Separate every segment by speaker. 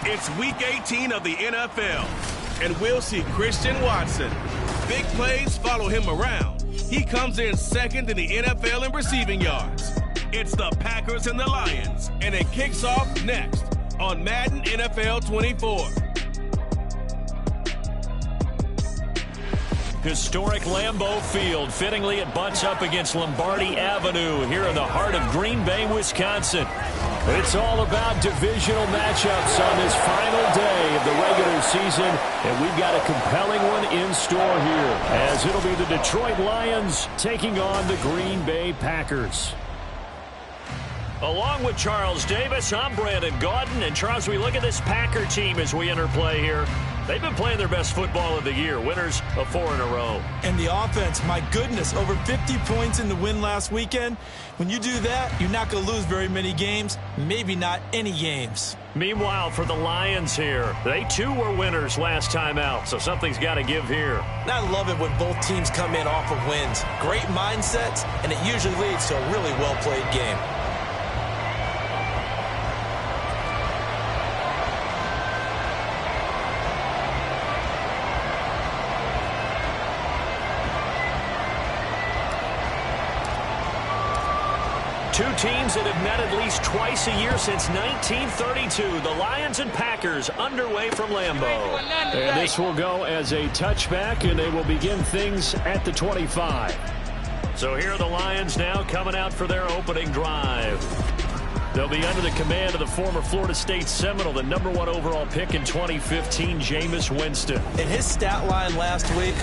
Speaker 1: It's Week 18 of the NFL, and we'll see Christian Watson. Big plays follow him around. He comes in second in the NFL in receiving yards. It's the Packers and the Lions, and it kicks off next on Madden NFL 24.
Speaker 2: Historic Lambeau Field. Fittingly, it butts up against Lombardi Avenue here in the heart of Green Bay, Wisconsin. It's all about divisional matchups on this final day of the regular season, and we've got a compelling one in store here, as it'll be the Detroit Lions taking on the Green Bay Packers. Along with Charles Davis, I'm Brandon Gaudin. And Charles, we look at this Packer team as we interplay here. They've been playing their best football of the year, winners of 4 in a row.
Speaker 3: And the offense, my goodness, over 50 points in the win last weekend. When you do that, you're not going to lose very many games, maybe not any games.
Speaker 2: Meanwhile, for the Lions here, they too were winners last time out, so something's got to give here.
Speaker 3: And I love it when both teams come in off of wins. Great mindsets, and it usually leads to a really well-played game.
Speaker 2: Two teams that have met at least twice a year since 1932. The Lions and Packers underway from Lambeau. And this will go as a touchback, and they will begin things at the 25. So here are the Lions now coming out for their opening drive. They'll be under the command of the former Florida State Seminole, the #1 overall pick in 2015, Jameis Winston.
Speaker 3: In his stat line last week,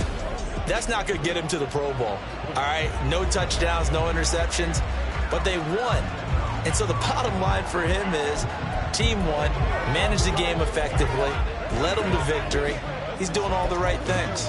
Speaker 3: that's not going to get him to the Pro Bowl. All right, no touchdowns, no interceptions. But they won. And so the bottom line for him is team won, managed the game effectively, led them to victory. He's doing all the right things.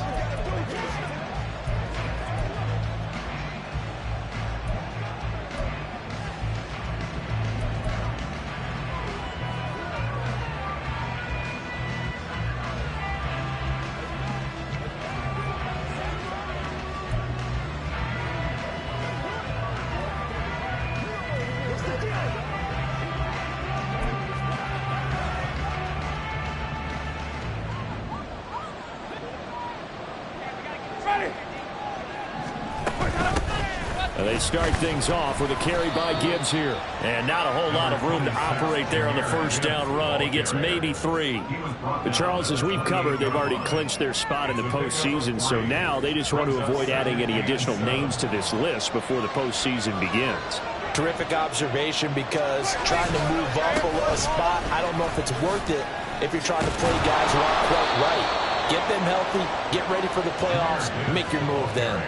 Speaker 2: They start things off with a carry by Gibbs here. And not a whole lot of room to operate there on the first down run. He gets maybe 3. But Charles, as we've covered, they've already clinched their spot in the postseason. So now they just want to avoid adding any additional names to this list before the postseason begins.
Speaker 3: Terrific observation, because trying to move up a spot, I don't know if it's worth it if you're trying to play guys who aren't quite right. Get them healthy, get ready for the playoffs, make your move then.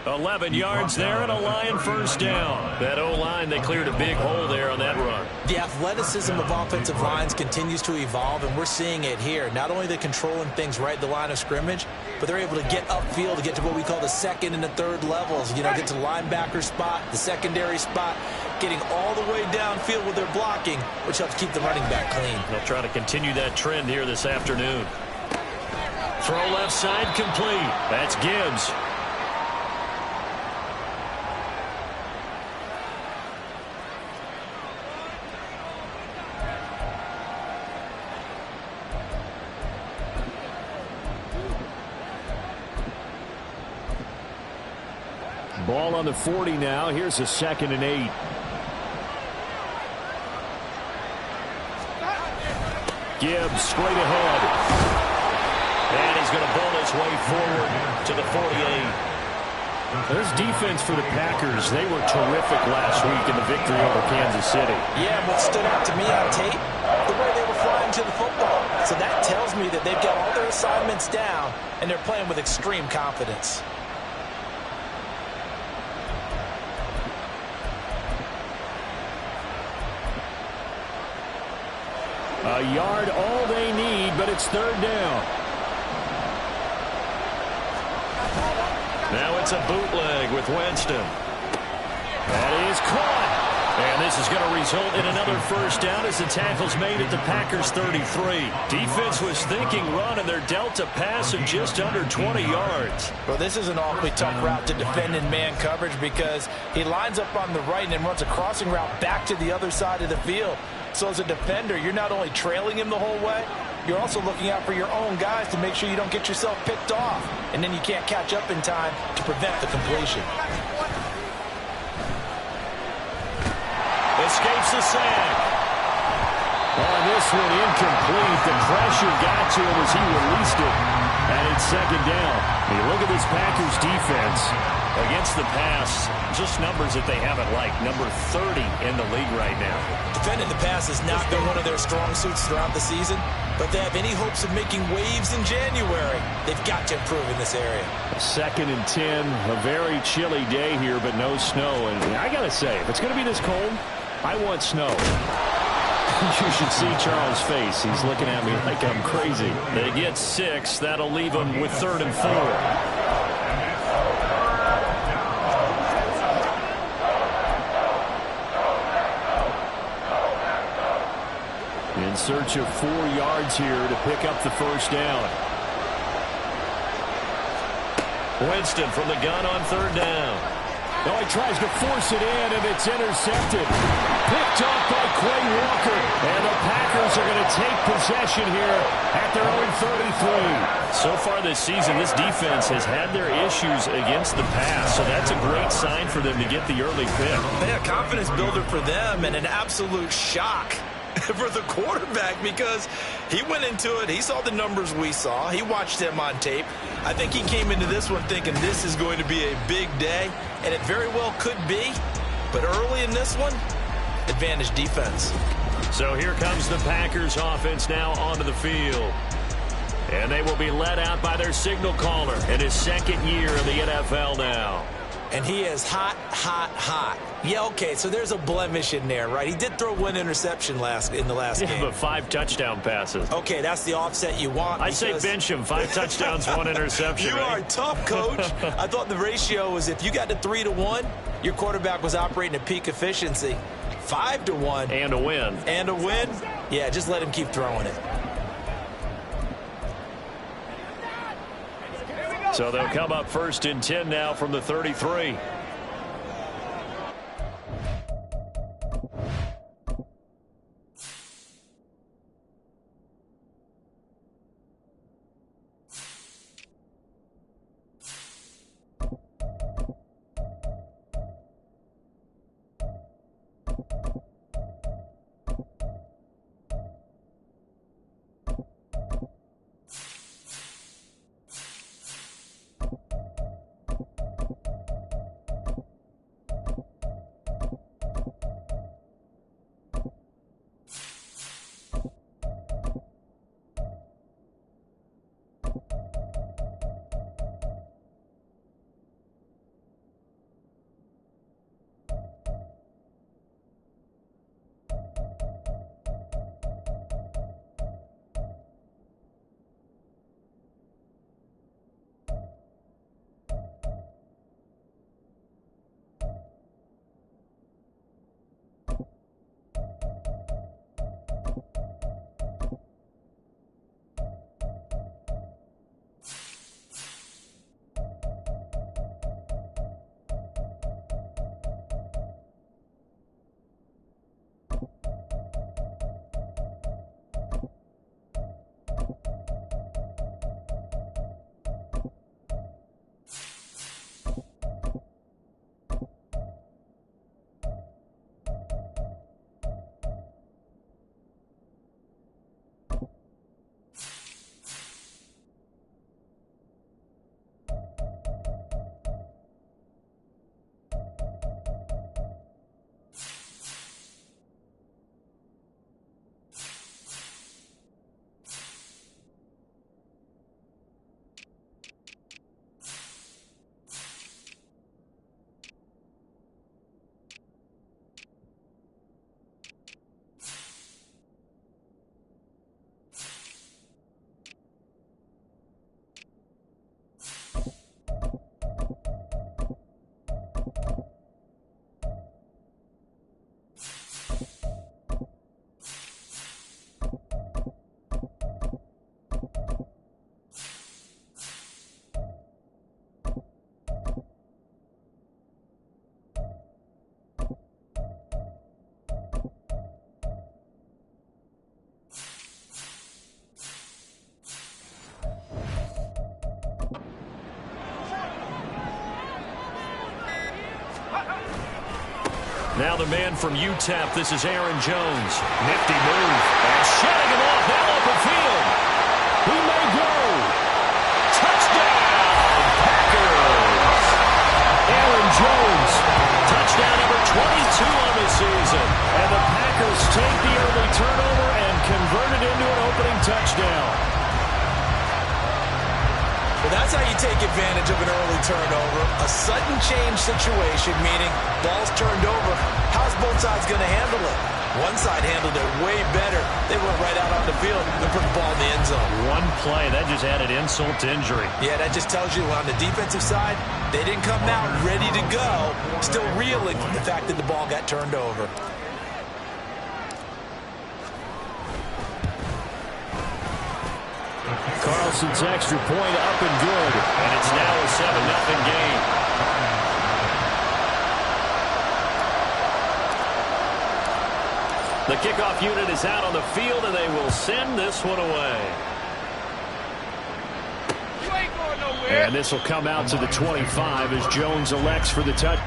Speaker 2: 11 yards there and a Lion first down. That O-line, they cleared a big hole there on that run.
Speaker 3: The athleticism of offensive lines continues to evolve, and we're seeing it here. Not only are they controlling things right at the line of scrimmage, but they're able to get upfield to get to what we call the second and the third levels. You know, get to the linebacker spot, the secondary spot, getting all the way downfield with their blocking, which helps keep the running back clean.
Speaker 2: They'll try to continue that trend here this afternoon. Throw left side complete. That's Gibbs. Ball on the 40 now. Here's a 2nd and 8. Gibbs straight ahead. And he's going to build his way forward to the 48. This defense for the Packers, they were terrific last week in the victory over Kansas City.
Speaker 3: Yeah, what stood out to me on tape, the way they were flying to the football. So that tells me that they've got all their assignments down, and they're playing with extreme confidence.
Speaker 2: A yard all they need, but it's 3rd down. Now it's a bootleg with Winston. That is caught. And this is going to result in another first down as the tackle's made at the Packers' 33. Defense was thinking run, and they're dealt a pass of just under 20 yards.
Speaker 3: Well, this is an awfully tough route to defend in man coverage, because he lines up on the right and then runs a crossing route back to the other side of the field. So as a defender, you're not only trailing him the whole way, you're also looking out for your own guys to make sure you don't get yourself picked off. And then you can't catch up in time to prevent the completion.
Speaker 2: Escapes the sack. On this one, incomplete. The pressure got to him as he released it. And it's second down. You look at this Packers defense against the pass, just numbers that they haven't liked. Number 30 in the league right now.
Speaker 3: Defending the pass has not been one of their strong suits throughout the season, but they have any hopes of making waves in January. They've got to improve in this area.
Speaker 2: 2nd and 10, a very chilly day here, but no snow. And I got to say, if it's going to be this cold, I want snow. You should see Charles' face. He's looking at me like I'm crazy. They get 6. That'll leave them with 3rd and 4. In search of 4 yards here to pick up the first down. Winston from the gun on 3rd down. Oh, he tries to force it in, and it's intercepted. Picked off by Quay Walker. And the Packers are going to take possession here at their own 33. So far this season, this defense has had their issues against the pass, so that's a great sign for them to get the early pick.
Speaker 3: Yeah, confidence builder for them and an absolute shock for the quarterback because he went into it. He saw the numbers we saw. He watched him on tape. I think he came into this one thinking this is going to be a big day, and it very well could be. But early in this one, advantage defense.
Speaker 2: So here comes the Packers offense now onto the field. And they will be led out by their signal caller in his 2nd year in the NFL now.
Speaker 3: And he is hot, hot, hot. Yeah, okay, so there's a blemish in there, right? He did throw 1 interception in the last game.
Speaker 2: But 5 touchdown passes.
Speaker 3: Okay, that's the offset you want.
Speaker 2: I say bench him. 5 touchdowns, 1 interception.
Speaker 3: You are tough, Coach. I thought the ratio was if you got to 3-1, your quarterback was operating at peak efficiency. 5-1.
Speaker 2: And a win.
Speaker 3: And a win? Yeah, just let him keep throwing it.
Speaker 2: So they'll come up 1st and 10 now from the 33. Now the man from UTEP, this is Aaron Jones. Nifty move. And shutting him off now open field. He may go. Touchdown, Packers. Aaron Jones, touchdown number 22 on the season. And the Packers take the early turnover and convert it into an opening touchdown.
Speaker 3: Well, that's how you take advantage of an early turnover. A sudden change situation, meaning ball's turned over. How's both sides going to handle it? One side handled it way better. They went right out on the field and put the ball in the end zone.
Speaker 2: One play, that just added insult to injury.
Speaker 3: Yeah, that just tells you on the defensive side, they didn't come out ready to go, still reeling from the fact that the ball got turned over.
Speaker 2: Carlson's extra point up and good, and it's now a 7-0 game. The kickoff unit is out on the field, and they will send this one away. And this will come out to the 25 as Jones elects for the touch.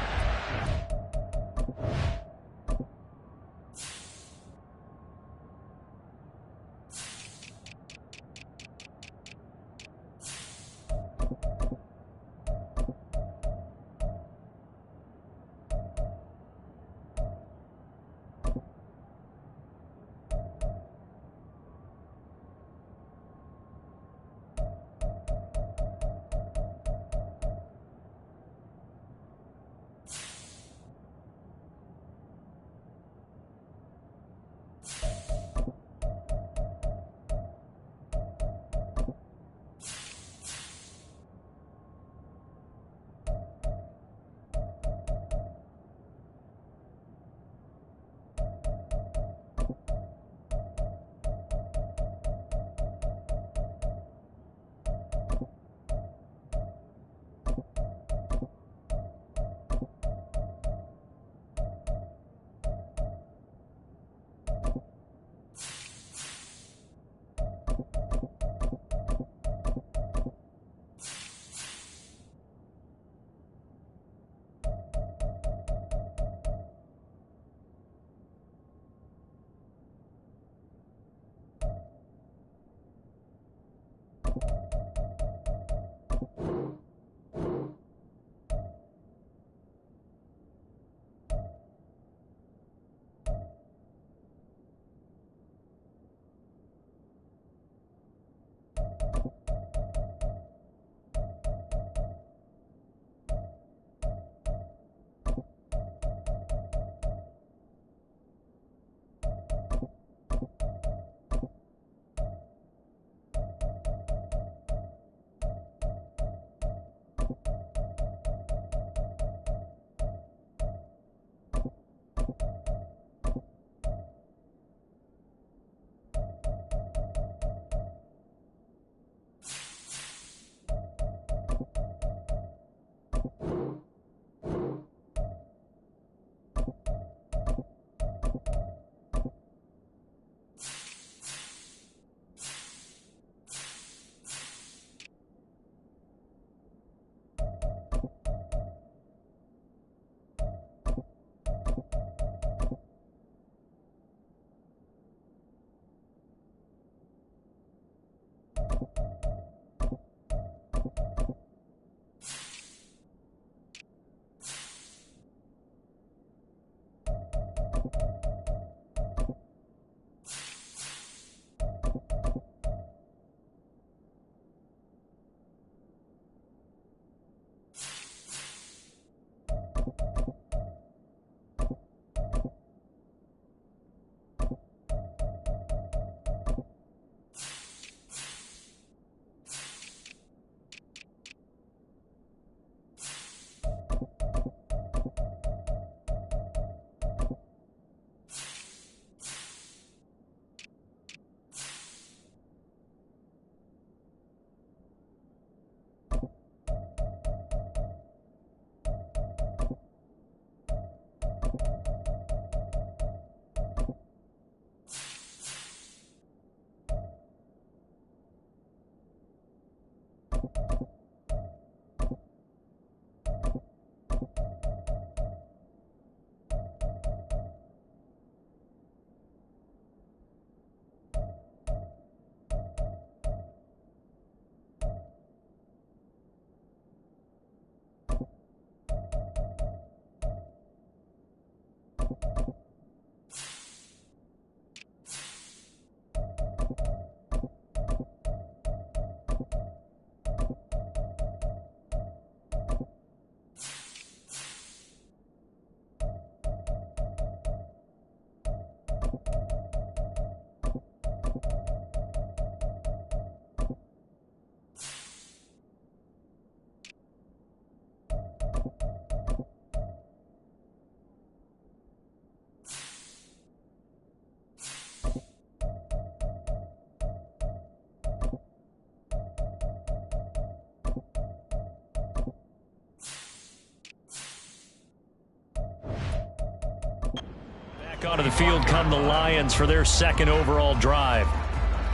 Speaker 2: Onto the field come the Lions for their second overall drive.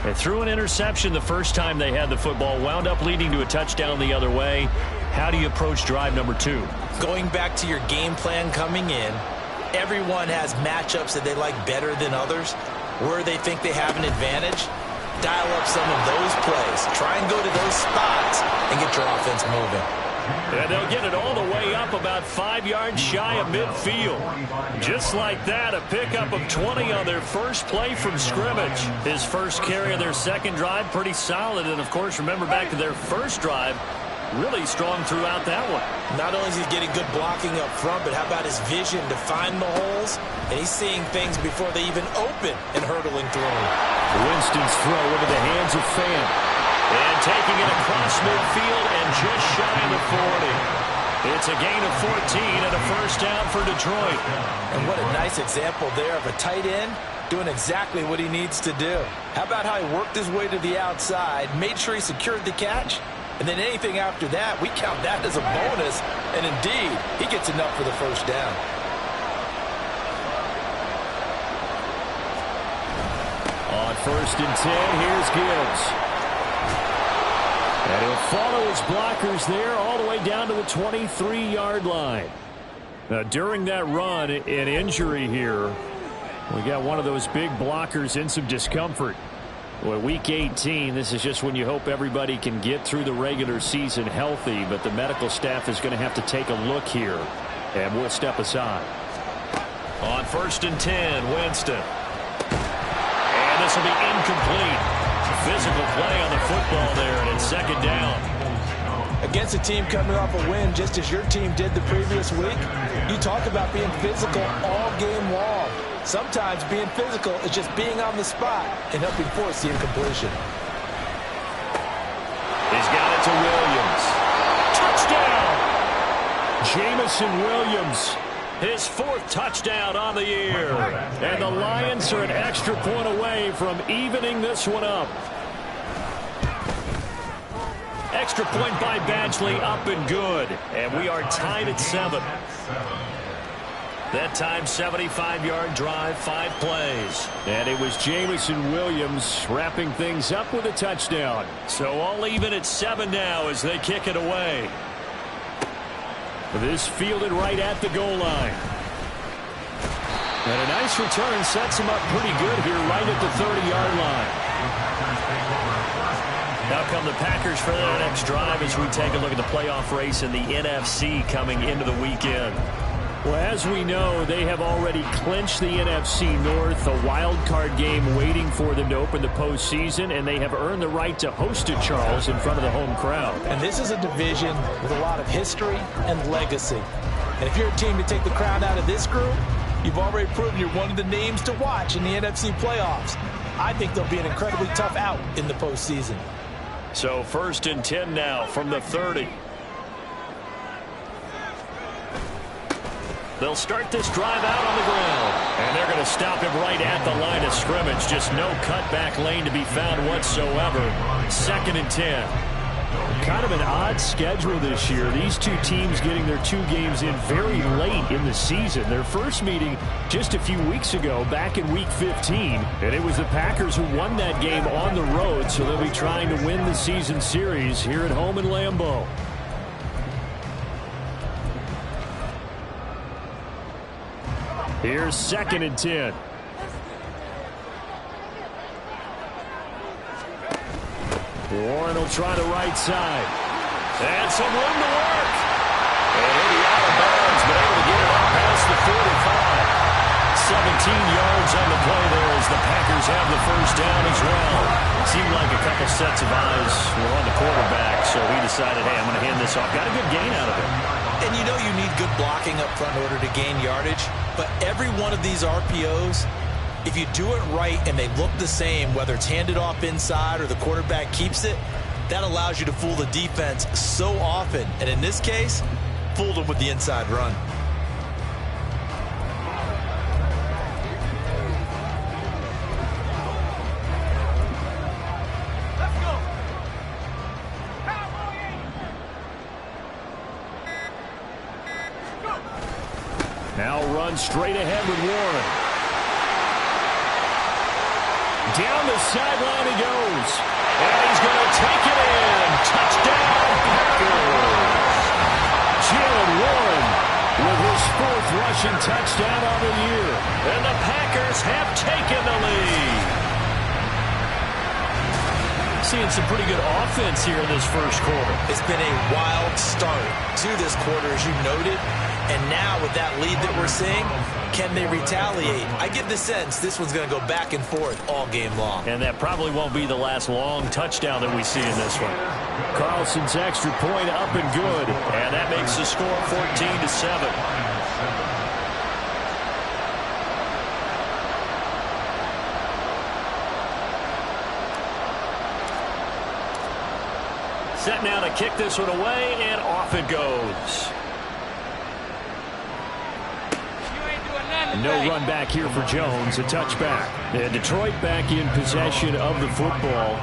Speaker 2: They threw an interception the first time they had the football, wound up leading to a touchdown the other way. How do you approach drive number 2?
Speaker 3: Going back to your game plan coming in, everyone has matchups that they like better than others. Where they think they have an advantage, dial up some of those plays. Try and go to those spots and get your offense moving.
Speaker 2: And they'll get it all the way up about 5 yards shy of midfield. Just like that, a pickup of 20 on their first play from scrimmage. His first carry of their second drive, pretty solid. And, of course, remember back to their first drive, really strong throughout that one.
Speaker 3: Not only is he getting good blocking up front, but how about his vision to find the holes? And he's seeing things before they even open and hurdling through them.
Speaker 2: Winston's throw into the hands of Fan. And taking it across midfield and just shy of the 40. It's a gain of 14 and a first down for Detroit.
Speaker 3: And what a nice example there of a tight end doing exactly what he needs to do. How about how he worked his way to the outside, made sure he secured the catch, and then anything after that, we count that as a bonus. And indeed, he gets enough for the first down.
Speaker 2: On 1st and 10, here's Gibbs. And he'll follow his blockers there all the way down to the 23-yard line. Now, during that run, an injury here. We got one of those big blockers in some discomfort. Well, Week 18, this is just when you hope everybody can get through the regular season healthy, but the medical staff is going to have to take a look here, and we'll step aside. On 1st and 10, Winston. And this will be incomplete. Physical play on the football there, and it's second down.
Speaker 3: Against a team coming off a win, just as your team did the previous week, you talk about being physical all game long. Sometimes being physical is just being on the spot and helping force the incompletion.
Speaker 2: He's got it to Williams. Touchdown! Jamison Williams, his 4th touchdown on the year. And the Lions are an extra point away from evening this one up. Extra point by Badgley, up and good. And we are tied at 7. That time, 75-yard drive, 5 plays. And it was Jamison Williams wrapping things up with a touchdown. So all even at 7 now as they kick it away. This fielded right at the goal line. And a nice return sets him up pretty good here right at the 30-yard line. Now come the Packers for their next drive as we take a look at the playoff race in the NFC coming into the weekend. Well, as we know, they have already clinched the NFC North, a wild card game waiting for them to open the postseason, and they have earned the right to host it, Charles, in front of the home crowd.
Speaker 3: And this is a division with a lot of history and legacy. And if you're a team to take the crown out of this group, you've already proven you're one of the names to watch in the NFC playoffs. I think they'll be an incredibly tough out in the postseason.
Speaker 2: So 1st and 10 now from the 30. They'll start this drive out on the ground. And they're going to stop him right at the line of scrimmage. Just no cutback lane to be found whatsoever. 2nd and 10. Kind of an odd schedule this year. These two teams getting their 2 games in very late in the season. Their first meeting just a few weeks ago back in Week 15. And it was the Packers who won that game on the road. So they'll be trying to win the season series here at home in Lambeau. Here's 2nd and 10. Warren will try the right side. And some room to work. And he'll be out of bounds, but able to get it out past the 45. 17 yards on the play there as the Packers have the first down as well. It seemed like a couple sets of eyes were on the quarterback, so he decided, hey, I'm going to hand this off. Got a good gain out of it.
Speaker 3: And you know you need good blocking up front in order to gain yardage, but every one of these RPOs, if you do it right and they look the same, whether it's handed off inside or the quarterback keeps it, that allows you to fool the defense so often. And in this case, fooled them with the inside run.
Speaker 2: Now run straight ahead with Warren. Down the sideline he goes. And he's going to take it in. Touchdown, Packers. Jalen Warren with his 4th rushing touchdown of the year. And the Packers have taken the lead. Seeing some pretty good offense here in this first quarter.
Speaker 3: It's been a wild start to this quarter, as you noted. And now with that lead that we're seeing, can they retaliate? I get the sense this one's going to go back and forth all game long.
Speaker 2: And that probably won't be the last long touchdown that we see in this one. Carlson's extra point up and good. And that makes the score 14-7. Set now to kick this one away, and off it goes. No run back here for Jones, a touchback. And Detroit back in possession of the football.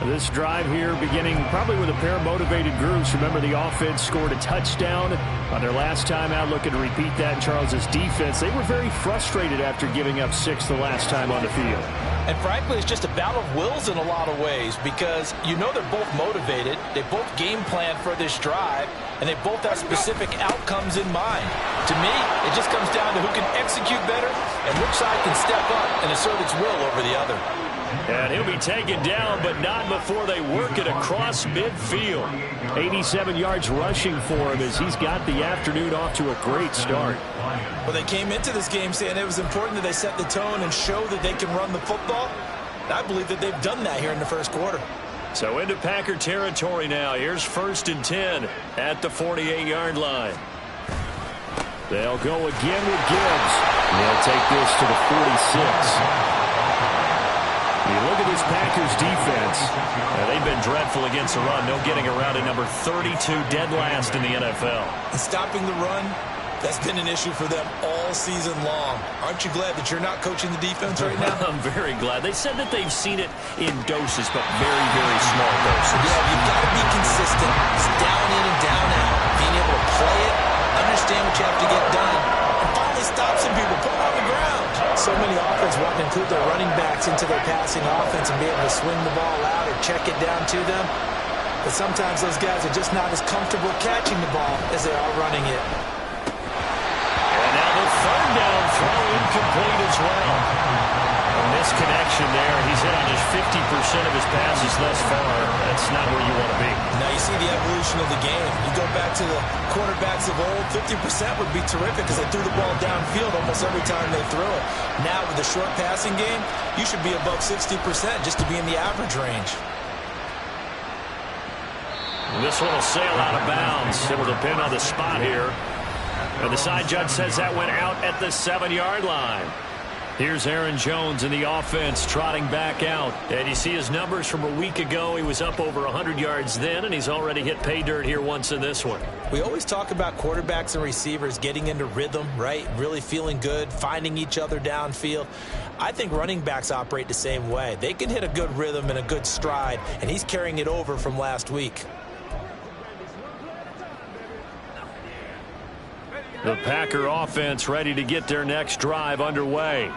Speaker 2: This drive here beginning probably with a pair of motivated groups. Remember, the offense scored a touchdown on their last time out, looking to repeat that in Charles' defense. They were very frustrated after giving up 6 the last time on the field.
Speaker 3: And frankly, it's just a battle of wills in a lot of ways because you know they're both motivated. They both game plan for this drive, and they both have specific outcomes in mind. To me, it just comes down to who can execute better and which side can step up and assert its will over the other.
Speaker 2: And he'll be taken down, but not before they work it across midfield. 87 yards rushing for him as he's got the afternoon off to a great start.
Speaker 3: Well, they came into this game saying it was important that they set the tone and show that they can run the football. I believe that they've done that here in the first quarter.
Speaker 2: So into Packer territory now. Here's 1st and 10 at the 48-yard line. They'll go again with Gibbs. And they'll take this to the 46. You look at this Packers defense. They've been dreadful against the run. No getting around at number 32, dead last in the NFL.
Speaker 3: And stopping the run, that's been an issue for them all season long. Aren't you glad that you're not coaching the defense right now?
Speaker 2: I'm very glad. They said that they've seen it in doses, but very, very small doses.
Speaker 3: Yeah, you've got to be consistent. It's down in and down out. Being able to play it, understand what you have to get done, and finally stop some people, put them on the ground. So many offenses want to include their running backs into their passing offense and be able to swing the ball out or check it down to them. But sometimes those guys are just not as comfortable catching the ball as they are running it.
Speaker 2: And now the 3rd down throw incomplete as well. A misconnection there. He's hit on just 50% of his passes thus far. That's not where you want to be.
Speaker 3: Now you see the evolution of the game. You go back to the quarterbacks of old, 50% would be terrific because they threw the ball downfield almost every time they threw it. Now with the short passing game, you should be above 60% just to be in the average range.
Speaker 2: This one will sail out of bounds. It will depend on the spot here. And the side judge says that went out at the 7-yard line. Here's Aaron Jones in the offense trotting back out. And you see his numbers from a week ago. He was up over 100 yards then, and he's already hit pay dirt here once in this one.
Speaker 3: We always talk about quarterbacks and receivers getting into rhythm, right? Really feeling good, finding each other downfield. I think running backs operate the same way. They can hit a good rhythm and a good stride, and he's carrying it over from last week.
Speaker 2: The Packer offense ready to get their next drive underway.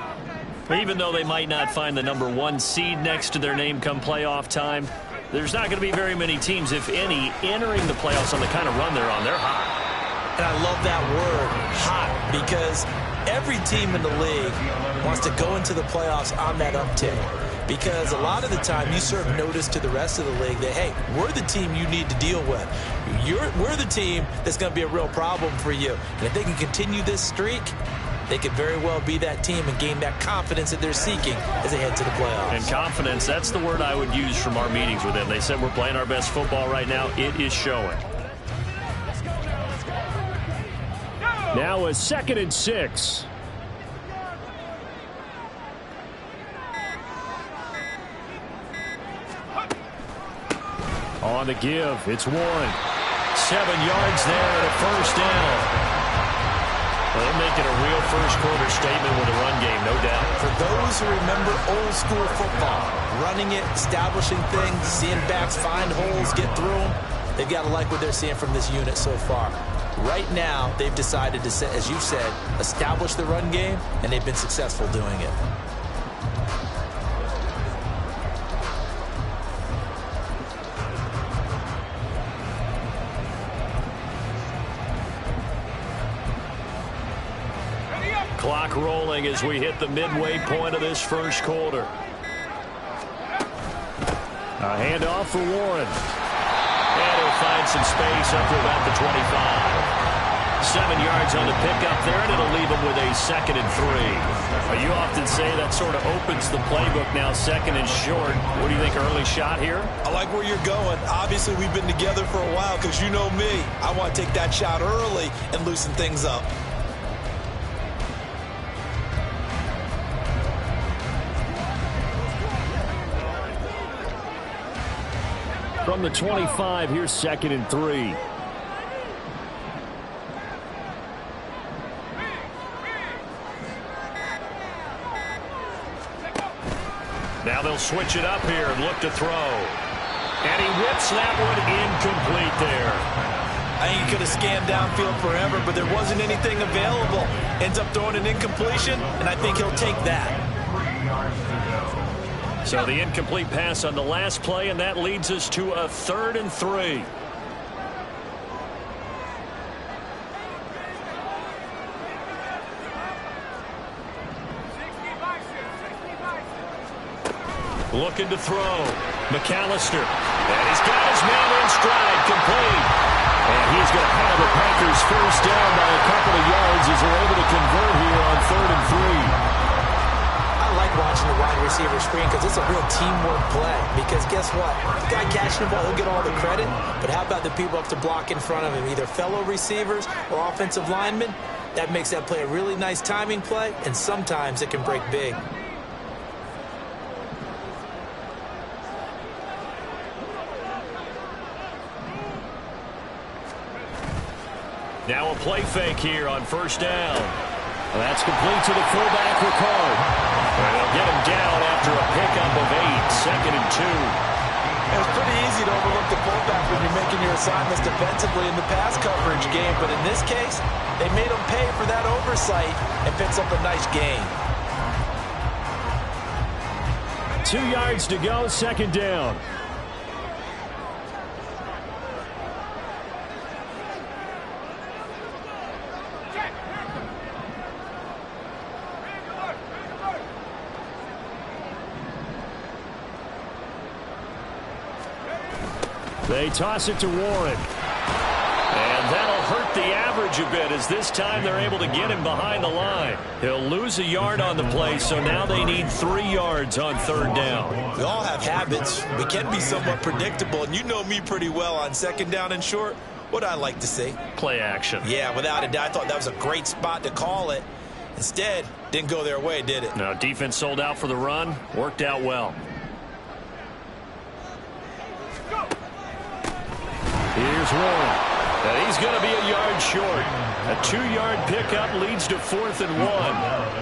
Speaker 2: Even though they might not find the number 1 seed next to their name come playoff time, there's not going to be very many teams, if any, entering the playoffs on the kind of run they're on. They're hot.
Speaker 3: And I love that word, hot, because every team in the league wants to go into the playoffs on that uptick. Because a lot of the time you serve notice to the rest of the league that, hey, we're the team you need to deal with. We're the team that's going to be a real problem for you. And if they can continue this streak, they could very well be that team and gain that confidence that they're seeking as they head to the playoffs.
Speaker 2: And confidence, that's the word I would use from our meetings with them. They said we're playing our best football right now. It is showing. Now a 2nd and 6. On the give, it's Warren. 7 yards there and a 1st down. Well, they're making a real first-quarter statement with a run game, no doubt.
Speaker 3: For those who remember old-school football, running it, establishing things, seeing backs find holes, get through them, they've got to like what they're seeing from this unit so far. Right now, they've decided to, as you said, establish the run game, and they've been successful doing it.
Speaker 2: clock rolling as we hit the midway point of this first quarter. A handoff for Warren. And he'll find some space up to about the 25. 7 yards on the pickup there, and it'll leave him with a 2nd and 3. You often say that sort of opens the playbook now, 2nd and short. What do you think, early shot here?
Speaker 3: I like where you're going. Obviously, we've been together for a while because you know me. I want to take that shot early and loosen things up.
Speaker 2: From the 25, here's 2nd and 3. Now they'll switch it up here and look to throw. And he whips that one incomplete there.
Speaker 3: I think he could have scanned downfield forever, but there wasn't anything available. Ends up throwing an incompletion, and I think he'll take that.
Speaker 2: So the incomplete pass on the last play, and that leads us to a 3rd and 3. Looking to throw. McAllister. And he's got his man in stride, complete. And he's going to have the Packers first down by a couple of yards as they're able to convert here on 3rd and 3.
Speaker 3: I like watching the wide receiver screen because it's a real teamwork play. Because guess what? The guy catching the ball, he'll get all the credit. But how about the people up to block in front of him, either fellow receivers or offensive linemen? That makes that play a really nice timing play, and sometimes it can break big.
Speaker 2: Now a play fake here on 1st down. Well, that's complete to the fullback, Ricard. And they'll get him down after a pickup of 8, 2nd and 2.
Speaker 3: It's pretty easy to overlook the fullback when you're making your assignments defensively in the pass coverage game, but in this case, they made him pay for that oversight and picks up a nice gain.
Speaker 2: 2 yards to go, 2nd down. They toss it to Warren. And that'll hurt the average a bit as this time they're able to get him behind the line. He'll lose a yard on the play, so now they need 3 yards on 3rd down.
Speaker 3: We all have habits. We can be somewhat predictable, and you know me pretty well on 2nd down and short. What I like to see?
Speaker 2: Play action.
Speaker 3: Yeah, without a doubt. I thought that was a great spot to call it. Instead, didn't go their way, did it?
Speaker 2: No, defense sold out for the run. Worked out well. Here's Warren. And he's going to be a yard short. A 2-yard pickup leads to 4th and 1.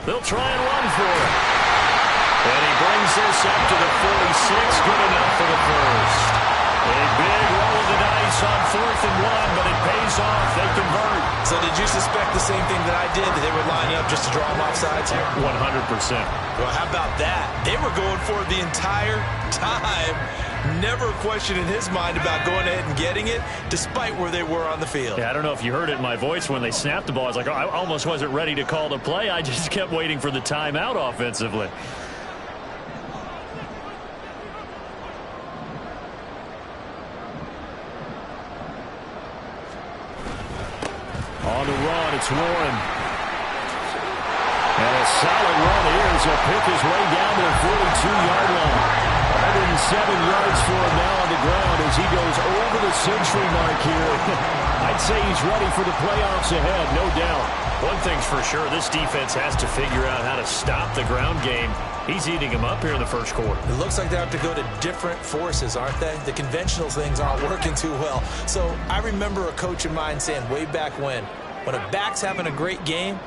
Speaker 2: They'll try and run for it. And he brings this up to the 46. Good enough for the first. A big roll of the dice on 4th and 1, but it pays off. They convert.
Speaker 3: So did you suspect the same thing that I did, that they were lining up just to draw them off sides here?
Speaker 2: 100%.
Speaker 3: Well, how about that? They were going for it the entire time. Never a question in his mind about going ahead and getting it, despite where they were on the field.
Speaker 2: Yeah, I don't know if you heard it in my voice when they snapped the ball. I was like, oh, I almost wasn't ready to call the play. I just kept waiting for the timeout offensively. On the run, it's Warren. And a solid run here as he'll pick his way down to the 42-yard line. 107 yards for him now on the ground as he goes over the century mark here. I'd say he's ready for the playoffs ahead, no doubt. One thing's for sure, this defense has to figure out how to stop the ground game. He's eating him up here in the first quarter.
Speaker 3: It looks like they have to go to different forces, aren't they? The conventional things aren't working too well. So I remember a coach of mine saying way back when a back's having a great game,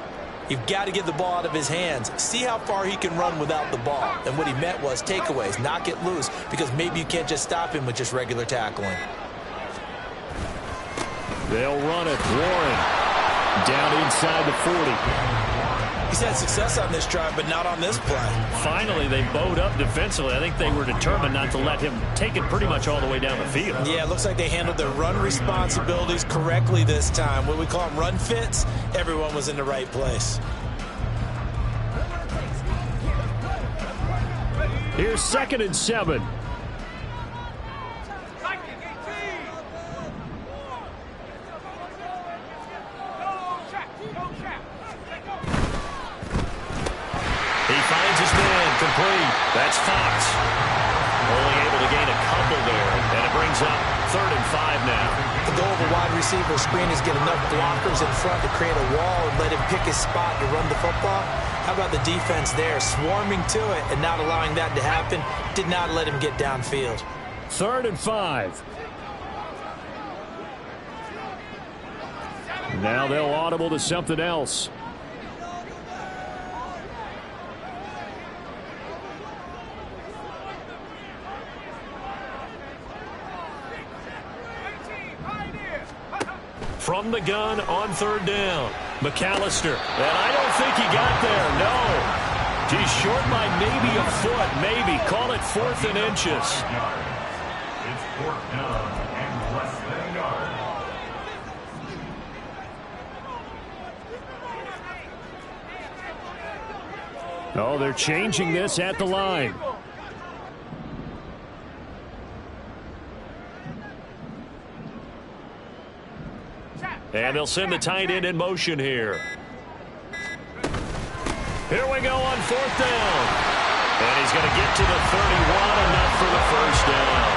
Speaker 3: You've got to get the ball out of his hands. See how far he can run without the ball. And what he meant was takeaways, knock it loose, because maybe you can't just stop him with just regular tackling.
Speaker 2: They'll run it. Warren down inside the 40.
Speaker 3: He's had success on this drive, but not on this play.
Speaker 2: Finally, they bowed up defensively. I think they were determined not to let him take it pretty much all the way down the field.
Speaker 3: Yeah, it looks like they handled their run responsibilities correctly this time. What we call them run fits, everyone was in the right place.
Speaker 2: Here's 2nd and 7. Complete. That's Fox. Only able to gain a couple there. And it brings up 3rd and 5 now.
Speaker 3: The goal of a wide receiver screen is get enough blockers in front to create a wall and let him pick his spot to run the football. How about the defense there? Swarming to it and not allowing that to happen. Did not let him get downfield.
Speaker 2: 3rd and 5. Now they'll audible to something else. From the gun on 3rd down. McAllister. And I don't think he got there. No. He's short by maybe a foot. Maybe. Call it 4th and inches.
Speaker 4: It's 4th down and less than a yard.
Speaker 2: Oh, they're changing this at the line. And they'll send the tight end in motion here. Here we go on 4th down. And he's going to get to the 31, enough for the 1st down.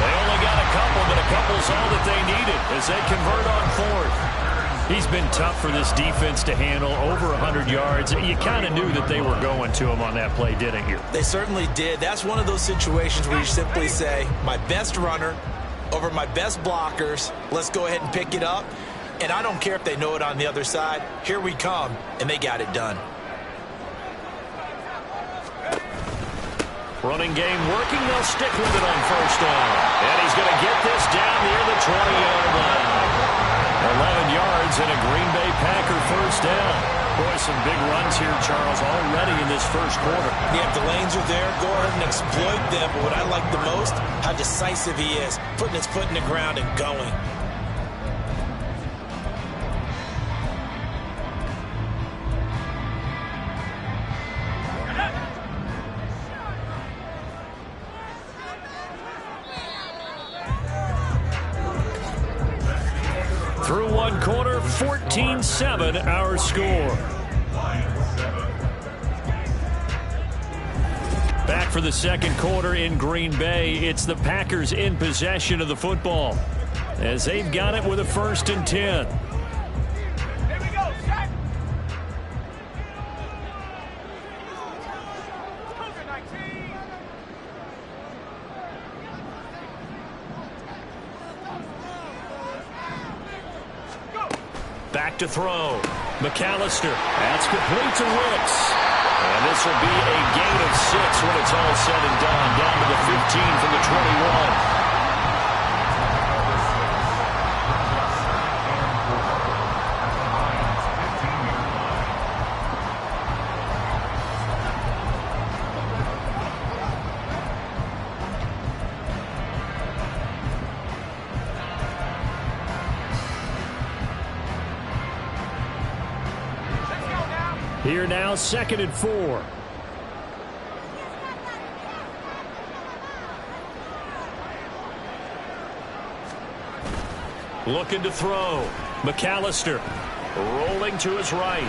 Speaker 2: They only got a couple, but a couple's all that they needed as they convert on 4th. He's been tough for this defense to handle, over 100 yards. You kind of knew that they were going to him on that play, didn't you?
Speaker 3: They certainly did. That's one of those situations where you simply say, my best runner over my best blockers, let's go ahead and pick it up. And I don't care if they know it on the other side. Here we come, and they got it done.
Speaker 2: Running game working. They'll stick with it on 1st down. And he's going to get this down near the 20-yard line. 11 yards and a Green Bay Packer 1st down. Boy, some big runs here, Charles, already in this 1st quarter.
Speaker 3: Yeah, if the lanes are there, go ahead and exploit them. But what I like the most, how decisive he is, putting his foot in the ground and going.
Speaker 2: Through 1 quarter, 14-7 our score. Back for the 2nd quarter in Green Bay. It's the Packers in possession of the football as they've got it with a 1st and 10. Back to throw. McAllister. That's complete to Wicks. And this will be a gain of 6 when it's all said and done. Down to the 15 from the 21. Here now, 2nd and 4. Looking to throw. McAllister rolling to his right.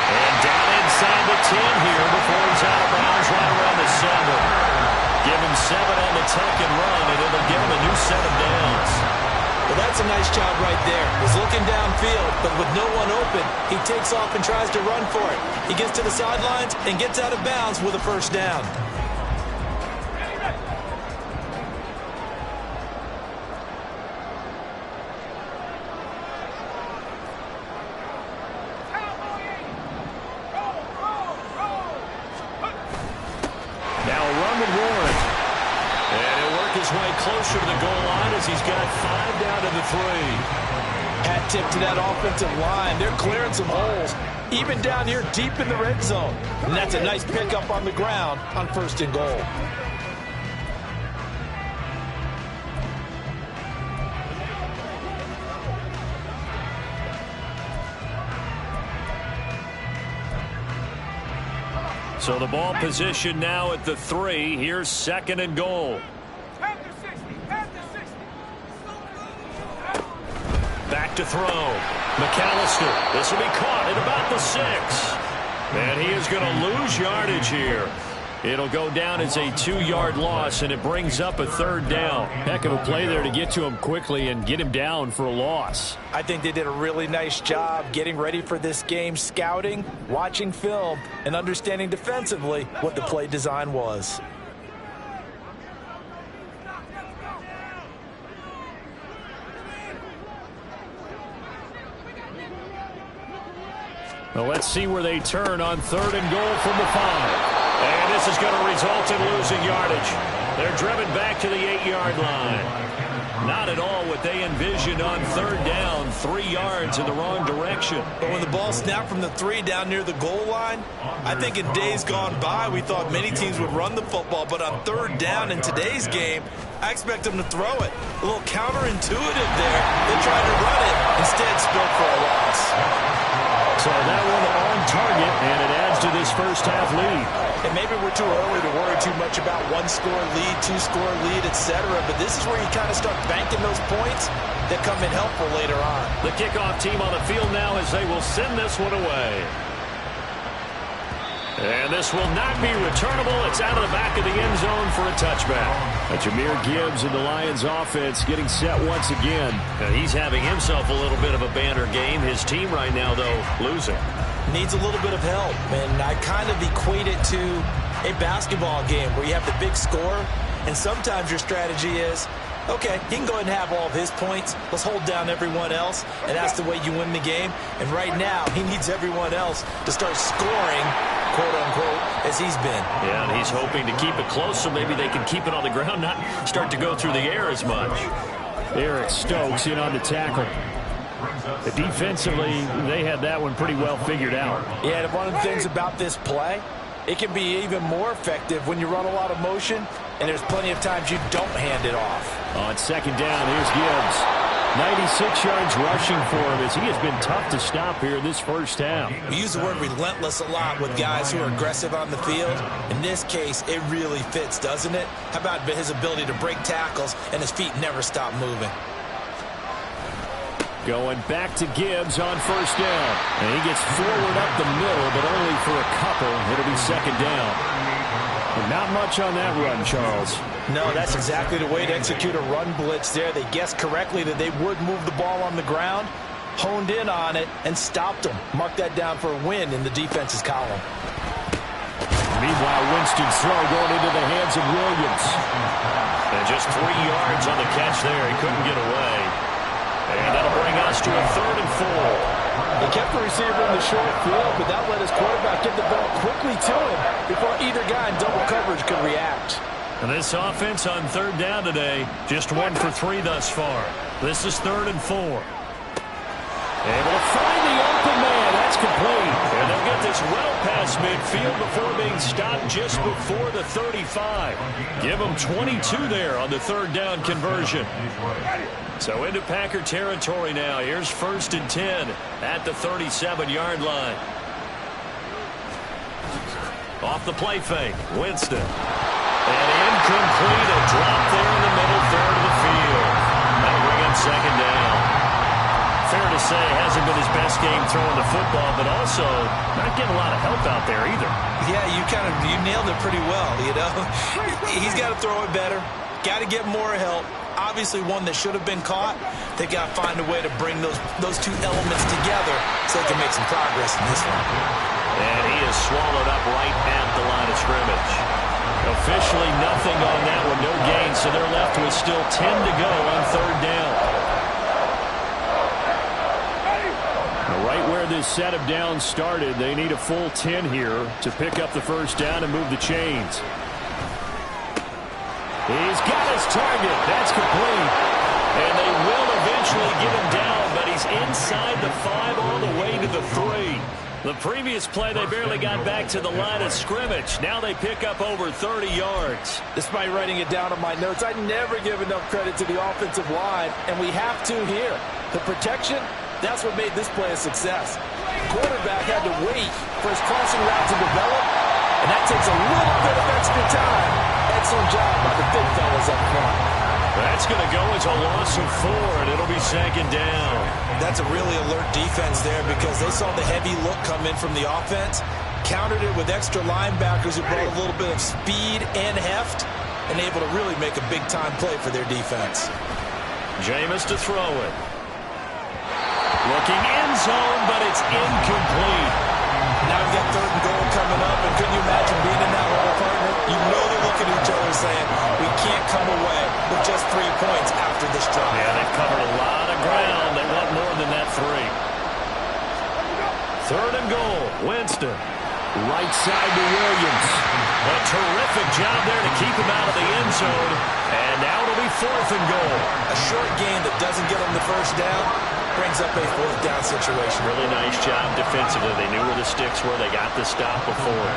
Speaker 2: And down inside the 10 here before he's out of bounds right around the 7. Give him 7 on the tuck and run, and it'll give him a new set of downs.
Speaker 3: Well, that's a nice job right there. He's looking downfield, but with no one open, he takes off and tries to run for it. He gets to the sidelines and gets out of bounds with a 1st down.
Speaker 2: run with Warren. And he'll work his way closer to the goal line as he's got 5 down to the 3.
Speaker 3: Hat tip to that offensive line. They're clearing some holes, even down here deep in the red zone. And that's a nice pickup on the ground on 1st and goal.
Speaker 2: So the ball position now at the 3. Here's 2nd and goal. Back to throw. McAllister. This will be caught at about the 6. And he is going to lose yardage here. It'll go down as a 2-yard loss, and it brings up a 3rd down. Heck of a play there to get to him quickly and get him down for a loss.
Speaker 3: I think they did a really nice job getting ready for this game, scouting, watching film, and understanding defensively what the play design was.
Speaker 2: Well, let's see where they turn on 3rd and goal from the 5. And this is going to result in losing yardage. They're driven back to the 8-yard line. Not at all what they envisioned on 3rd down. 3 yards in the wrong direction.
Speaker 3: But when the ball snapped from the 3 down near the goal line, I think in days gone by, we thought many teams would run the football. But on 3rd down in today's game, I expect them to throw it. A little counterintuitive there. They tried to run it, instead spilled for a loss.
Speaker 2: So that one on target, and it adds to this first-half lead.
Speaker 3: And maybe we're too early to worry too much about 1-score lead, 2-score lead, etc. But this is where you kind of start banking those points that come in helpful later on.
Speaker 2: The kickoff team on the field now as they will send this one away. And this will not be returnable. It's out of the back of the end zone for a touchback. Jahmyr Gibbs and the Lions offense getting set once again. Now he's having himself a little bit of a banner game. His team right now, though, losing.
Speaker 3: Needs a little bit of help, and I kind of equate it to a basketball game where you have the big score, and sometimes your strategy is, okay, he can go ahead and have all of his points. Let's hold down everyone else, and that's the way you win the game. And right now, he needs everyone else to start scoring, quote-unquote, as he's been.
Speaker 2: Yeah, and he's hoping to keep it close so maybe they can keep it on the ground, not start to go through the air as much. Eric Stokes in on the tackle. Defensively, they had that one pretty well figured out.
Speaker 3: Yeah, and one of the things about this play, it can be even more effective when you run a lot of motion, and there's plenty of times you don't hand it off.
Speaker 2: On 2nd down, here's Gibbs. 96 yards rushing for him as he has been tough to stop here in this first half.
Speaker 3: We use the word relentless a lot with guys who are aggressive on the field. In this case, it really fits, doesn't it? How about his ability to break tackles and his feet never stop moving?
Speaker 2: Going back to Gibbs on 1st down. And he gets forward up the middle, but only for a couple. It'll be 2nd down. And not much on that run, Charles.
Speaker 3: No, that's exactly the way to execute a run blitz there. They guessed correctly that they would move the ball on the ground, honed in on it, and stopped them. Mark that down for a win in the defense's column.
Speaker 2: Meanwhile, Winston's throw going into the hands of Williams. And just 3 yards on the catch there. He couldn't get away. And that'll bring us to a 3rd and 4.
Speaker 3: They kept the receiver in the short field, but that let his quarterback get the ball quickly to him before either guy in double coverage could react.
Speaker 2: And this offense on 3rd down today, just 1 for 3 thus far. This is 3rd and 4. Able to find the open man. That's complete. And they'll get this well past midfield before being stopped just before the 35. Give them 22 there on the 3rd down conversion. So into Packer territory now. Here's 1st and 10 at the 37-yard line. Off the play fake. Winston. And incomplete. A drop there in the middle third of the field. That'll bring him 2nd down. Fair to say, hasn't been his best game throwing the football, but also not getting a lot of help out there either.
Speaker 3: Yeah, you nailed it pretty well, you know. He's got to throw it better. Got to get more help. Obviously one that should have been caught. They got to find a way to bring those two elements together so they can make some progress in this one.
Speaker 2: And he is swallowed up right at the line of scrimmage. Officially nothing on that one, no gain, so they're left with still 10 to go on 3rd down. Right where this set of downs started, they need a full 10 here to pick up the 1st down and move the chains. He's got his target. That's complete. And they will eventually get him down, but he's inside the 5 all the way to the 3. The previous play, they barely got back to the line of scrimmage. Now they pick up over 30 yards.
Speaker 3: Despite writing it down on my notes, I never give enough credit to the offensive line, and we have to here. The protection, that's what made this play a success. Quarterback had to wait for his crossing route to develop, and that takes a little bit of extra time. Excellent job by the big fellas up front.
Speaker 2: That's going to go as a loss of 4, and it'll be 2nd down.
Speaker 3: That's a really alert defense there because they saw the heavy look come in from the offense, countered it with extra linebackers who brought a little bit of speed and heft, and able to really make a big-time play for their defense.
Speaker 2: Jameis to throw it. Looking end zone, but it's incomplete.
Speaker 3: Now we've got 3rd and goal coming up, and couldn't you imagine being in that hole, partner? You know they're looking at each other saying, we can't come away with just 3 points after this drive.
Speaker 2: Yeah, they've covered a lot of ground. They want more than that 3. 3rd and goal, Winston. Right side to Williams. A terrific job there to keep him out of the end zone. And now it'll be 4th and goal.
Speaker 3: A short game that doesn't get them the first down brings up a 4th down situation.
Speaker 2: Really nice job defensively. They knew where the sticks were. They got the stop before.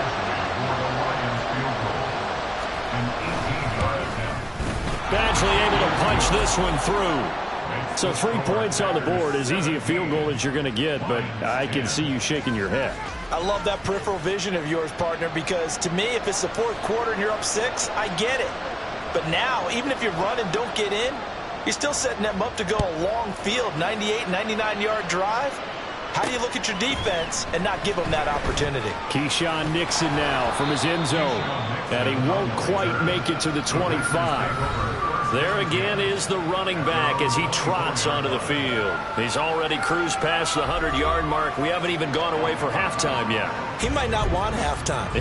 Speaker 2: Badgley able to punch this one through. So 3 points on the board, as easy a field goal as you're going to get, but I can see you shaking your head.
Speaker 3: I love that peripheral vision of yours, partner, because to me, if it's the 4th quarter and you're up 6, I get it. But now, even if you run and don't get in, you're still setting them up to go a long field, 98, 99-yard drive. How do you look at your defense and not give them that opportunity?
Speaker 2: Keyshawn Nixon now from his end zone. And he won't quite make it to the 25. There again is the running back as he trots onto the field. He's already cruised past the 100-yard mark. We haven't even gone away for halftime yet.
Speaker 3: He might not want halftime.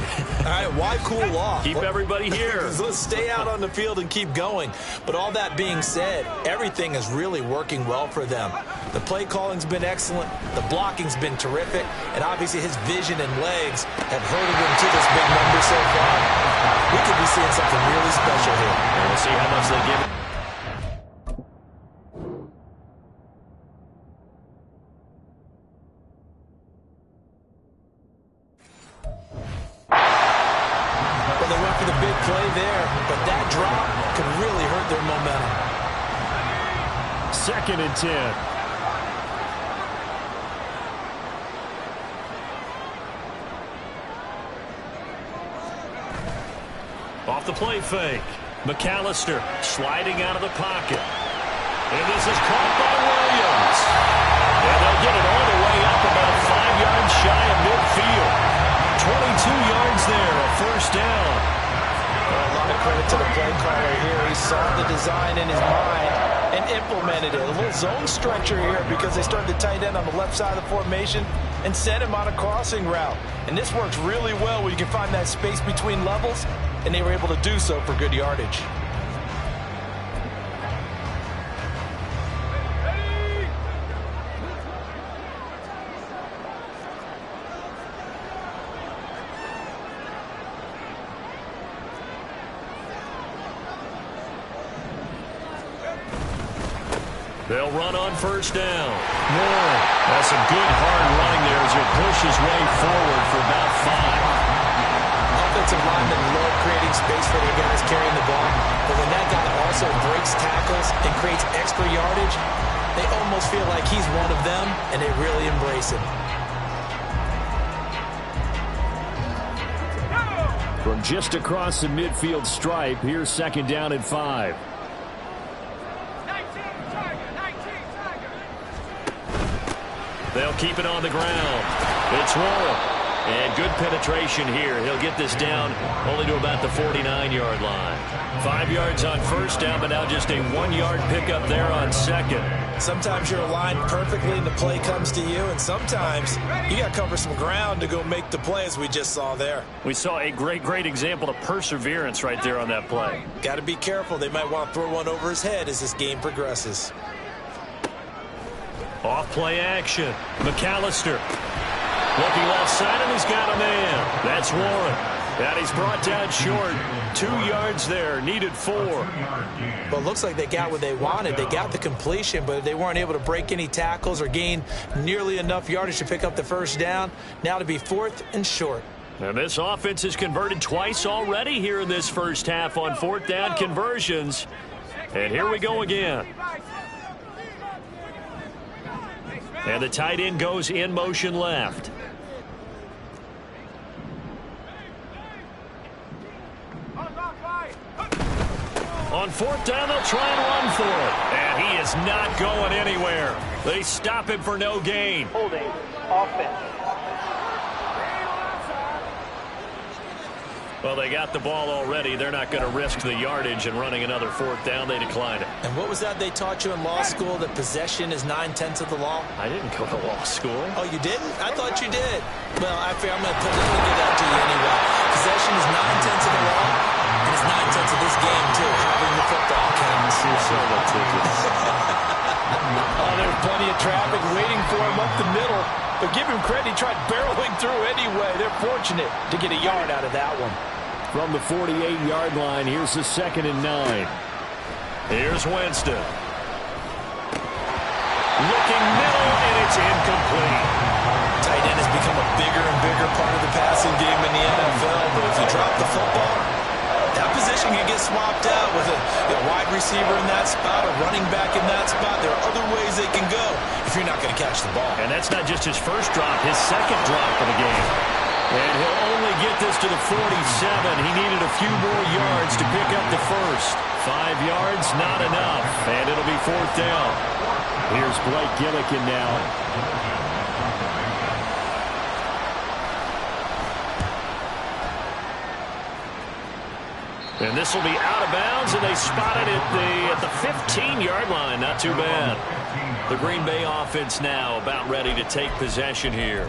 Speaker 3: All right, why cool off?
Speaker 2: Keep everybody here.
Speaker 3: Let's stay out on the field and keep going. But all that being said, everything is really working well for them. The play calling's been excellent. The blocking's been terrific. And obviously his vision and legs have herded him to this big number so far. We could be seeing something really special here.
Speaker 2: And we'll see how much they give it.
Speaker 3: Well, they went for the big play there, but that drop could really hurt their momentum.
Speaker 2: 2nd and 10. Off the play fake. McAllister sliding out of the pocket. And this is caught by Williams. And they'll get it all the way up about 5 yards shy of midfield. 22 yards there, a 1st down.
Speaker 3: Well, a lot of credit to the play caller here. He saw the design in his mind and implemented it. A little zone stretcher here because they started the tight end on the left side of the formation and sent him on a crossing route. And this works really well when you can find that space between levels, and they were able to do so for good yardage.
Speaker 2: They'll run on 1st down. Moore has some good hard running there as he pushes his way forward for about 5.
Speaker 3: Offensive linemen love creating space for their guys carrying the ball, but when that guy also breaks tackles and creates extra yardage, they almost feel like he's one of them, and they really embrace him.
Speaker 2: From just across the midfield stripe, here's 2nd down and 5. They'll keep it on the ground. It's Warren. And good penetration here. He'll get this down only to about the 49-yard line. 5 yards on 1st down, but now just a 1-yard pickup there on 2nd.
Speaker 3: Sometimes you're aligned perfectly and the play comes to you, and sometimes you got to cover some ground to go make the play, as we just saw there.
Speaker 2: We saw a great example of perseverance right there on that play.
Speaker 3: Got to be careful. They might want to throw one over his head as this game progresses.
Speaker 2: Off play action. McAllister looking left side, and he's got a man. That's Warren. And he's brought down short 2 yards there, needed 4.
Speaker 3: But it looks like they got what they wanted. They got the completion, but they weren't able to break any tackles or gain nearly enough yardage to pick up the first down. Now to be 4th and short.
Speaker 2: And this offense has converted twice already here in this first half on 4th down conversions. And here we go again. And the tight end goes in motion left. On 4th down, they'll try and run for it. And he is not going anywhere. They stop him for no gain.
Speaker 5: Holding offense.
Speaker 2: Well, they got the ball already. They're not going to risk the yardage and running another 4th down. They declined it.
Speaker 3: And what was that they taught you in law school, that possession is 9/10 of the law?
Speaker 2: I didn't go to law school.
Speaker 3: Oh, you didn't? I thought you did. Well, I'm going to give that to you anyway. Possession is 9/10 of the law, and it's 9/10 of this game, too, having the football.
Speaker 6: Oh, there's plenty of traffic waiting for him up the middle. But give him credit, he tried barreling through anyway. They're fortunate to get a yard out of that one.
Speaker 2: From the 48-yard line, here's the 2nd and 9. Here's Winston. Looking middle, and it's incomplete.
Speaker 3: Tight end has become a bigger and bigger part of the passing game in the NFL. But if you drop the football, that position can get swapped out with a wide receiver in that spot, a running back in that spot. There are other ways they can go if you're not going to catch the ball.
Speaker 2: And that's not just his first drop, his second drop of the game. And he'll only get this to the 47. He needed a few more yards to pick up the first. 5 yards, not enough. And it'll be 4th down. Here's Blake Gillikin now. And this will be out of bounds, and they spot it at the 15-yard line. Not too bad. The Green Bay offense now about ready to take possession here.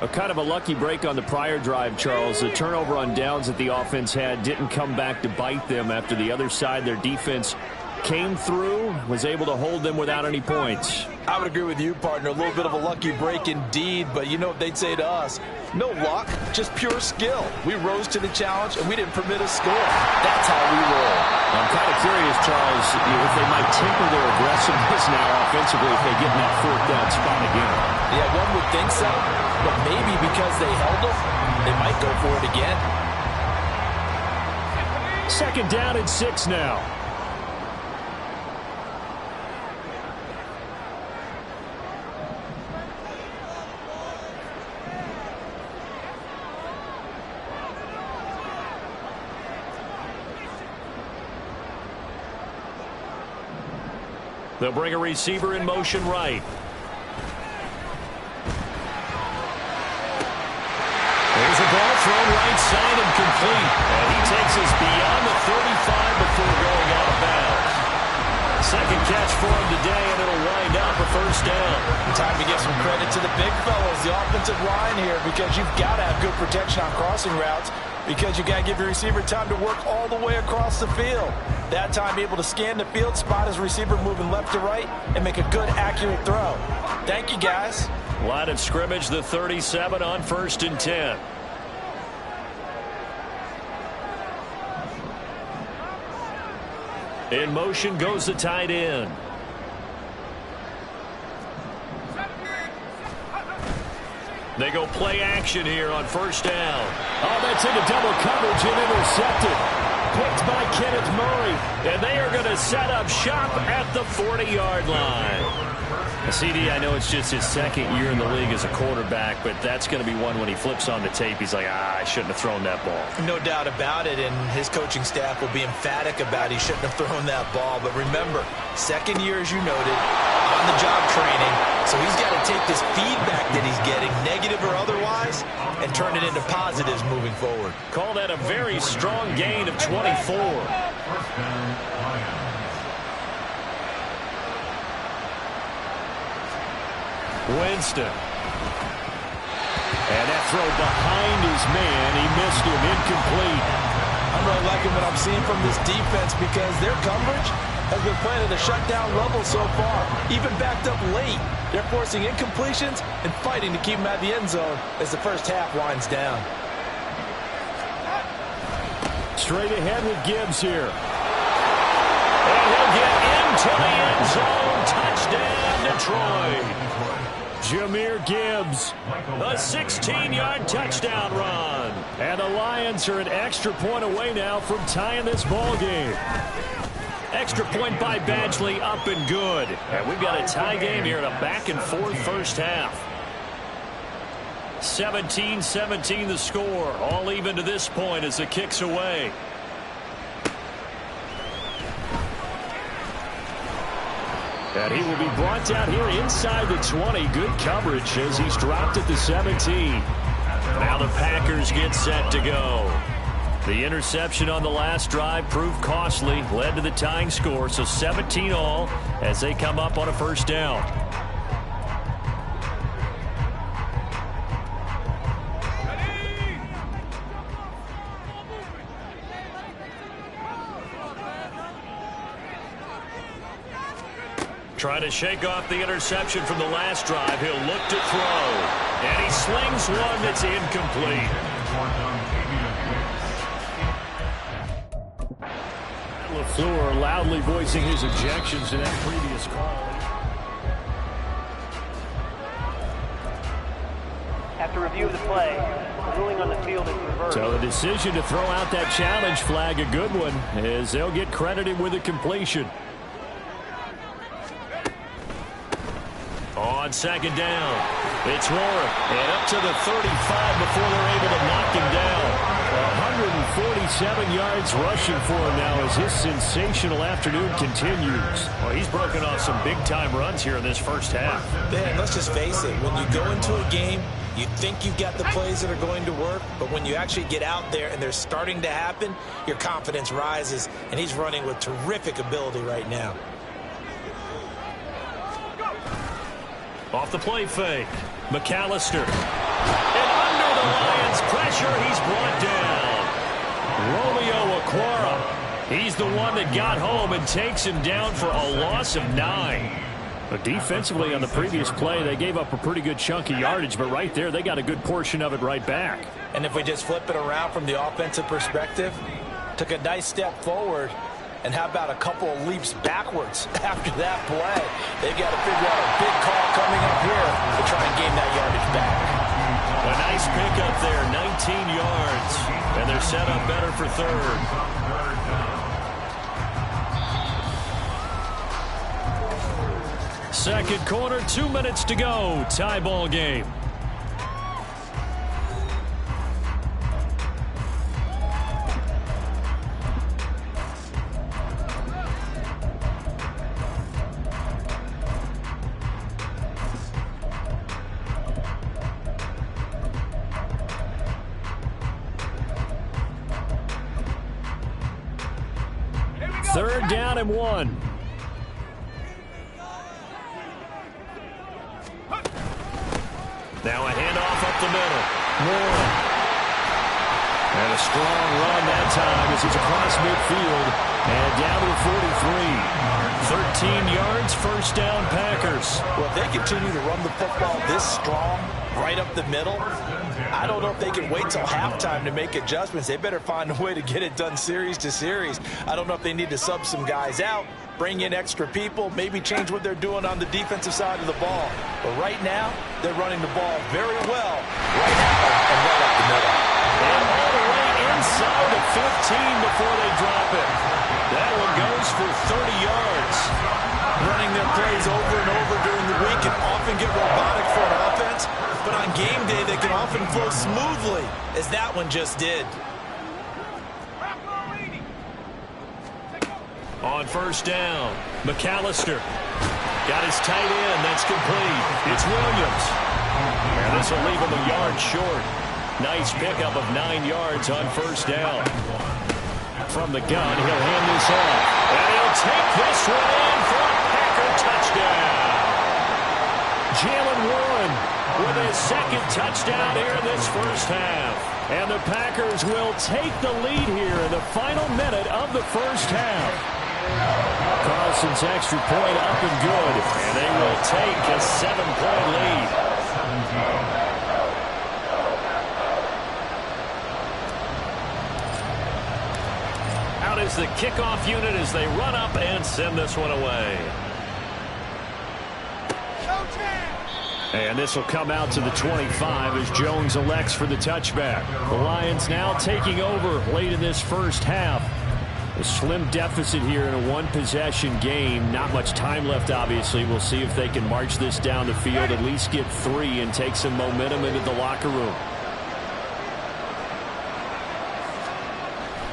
Speaker 2: A kind of a lucky break on the prior drive, Charles. The turnover on downs that the offense had didn't come back to bite them after the other side. Their defense came through, was able to hold them without any points.
Speaker 6: I would agree with you, partner. A little bit of a lucky break indeed, but you know what they'd say to us? No luck, just pure skill. We rose to the challenge, and we didn't permit a score. That's how we roll.
Speaker 2: I'm kind of curious, Charles, if they might temper their aggressiveness now offensively if they get in that 4th down spot again.
Speaker 6: Yeah, one would think so, but maybe because they held them, they might go for it again.
Speaker 2: 2nd down and 6 now. They'll bring a receiver in motion right. There's a ball thrown right side and complete. And he takes us beyond the 35 before going out of bounds. Second catch for him today, and it'll wind up a 1st down.
Speaker 6: Time to give some credit to the big fellows, the offensive line here, because you've got to have good protection on crossing routes, because you got to give your receiver time to work all the way across the field. That time able to scan the field, spot his receiver moving left to right, and make a good, accurate throw. Thank you, guys.
Speaker 2: Line of scrimmage, the 37 on 1st and 10. In motion goes the tight end. They go play action here on 1st down. Oh, that's into double coverage and intercepted. Picked by Kenneth Murray. And they are going to set up shop at the 40-yard line. CD, I know it's just his 2nd year in the league as a quarterback, but that's going to be one when he flips on the tape. He's like, I shouldn't have thrown that ball.
Speaker 3: No doubt about it, and his coaching staff will be emphatic about he shouldn't have thrown that ball. But remember, 2nd year, as you noted, on-the-job training, so he's got to take this feedback that he's getting, negative or otherwise, and turn it into positives moving forward.
Speaker 2: Call that a very strong gain of 24. Winston. And that throw behind his man. He missed him. Incomplete.
Speaker 6: I'm really liking what I'm seeing from this defense because their coverage has been playing at a shutdown level so far. Even backed up late. They're forcing incompletions and fighting to keep them at the end zone as the first half winds down.
Speaker 2: Straight ahead with Gibbs here. And he'll get into the end zone. Touchdown, Detroit. Jahmyr Gibbs, a 16-yard touchdown run. And the Lions are an extra point away now from tying this ball game. Extra point by Badgley, up and good. And we've got a tie game here in a back-and-forth first half. 17-17 the score. All even to this point as the kick's away. And he will be brought down here inside the 20. Good coverage as he's dropped at the 17. Now the Packers get set to go. The interception on the last drive proved costly, led to the tying score, so 17 all as they come up on a first down. Trying to shake off the interception from the last drive. He'll look to throw. And he slings one that's incomplete. LaFleur loudly voicing his objections to that previous call.
Speaker 5: After review of the play, the ruling on the field is reversed.
Speaker 2: So the decision to throw out that challenge flag, a good one, as they'll get credited with a completion. On second down, it's Warren, and up to the 35 before they're able to knock him down. 147 yards rushing for him now as his sensational afternoon continues. Well, he's broken off some big-time runs here in this first half.
Speaker 3: Man, let's just face it. When you go into a game, you think you've got the plays that are going to work, but when you actually get out there and they're starting to happen, your confidence rises, and he's running with terrific ability right now.
Speaker 2: Off the play fake, McAllister. And under the Lions' pressure, he's brought down. Romeo Okwara. He's the one that got home and takes him down for a loss of 9. But defensively on the previous play, they gave up a pretty good chunk of yardage, but right there, they got a good portion of it right back.
Speaker 3: And if we just flip it around from the offensive perspective, took a nice step forward. And how about a couple of leaps backwards after that play? They've got to figure out a big call coming up here to try and gain that yardage back.
Speaker 2: A nice pickup there, 19 yards. And they're set up better for third. Second quarter, 2 minutes to go. Tie ball game. Third down and 1. Now a handoff up the middle. Moore. And a strong run that time as he's across midfield and down to the 43. 13 yards, first down Packers.
Speaker 3: Well, if they continue to run the football this strong, right up the middle, I don't know if they can wait till halftime to make adjustments. They better find a way to get it done series to series. I don't know if they need to sub some guys out, bring in extra people, maybe change what they're doing on the defensive side of the ball. But right now, they're running the ball very well right out and right up the middle.
Speaker 2: And all the way inside the 15 before they drop it. That one goes for 30 yards.
Speaker 3: Running their plays over and over during the week can often get robotic for an offense, but on game day they can often flow smoothly, as that one just did.
Speaker 2: On first down, McAllister got his tight end. That's complete. It's Williams. And this will leave him a yard short. Nice pickup of 9 yards on first down. From the gun, he'll hand this off. And he'll take this one in for a Packer touchdown. Jalen Warren with his second touchdown here in this first half. And the Packers will take the lead here in the final minute of the first half. Carlson's extra point up and good. And they will take a 7-point lead. out is the kickoff unit as they run up and send this one away. And this will come out to the 25 as Jones elects for the touchback. The Lions now taking over late in this first half. A slim deficit here in a one-possession game. Not much time left, obviously. We'll see if they can march this down the field, at least get 3 and take some momentum into the locker room.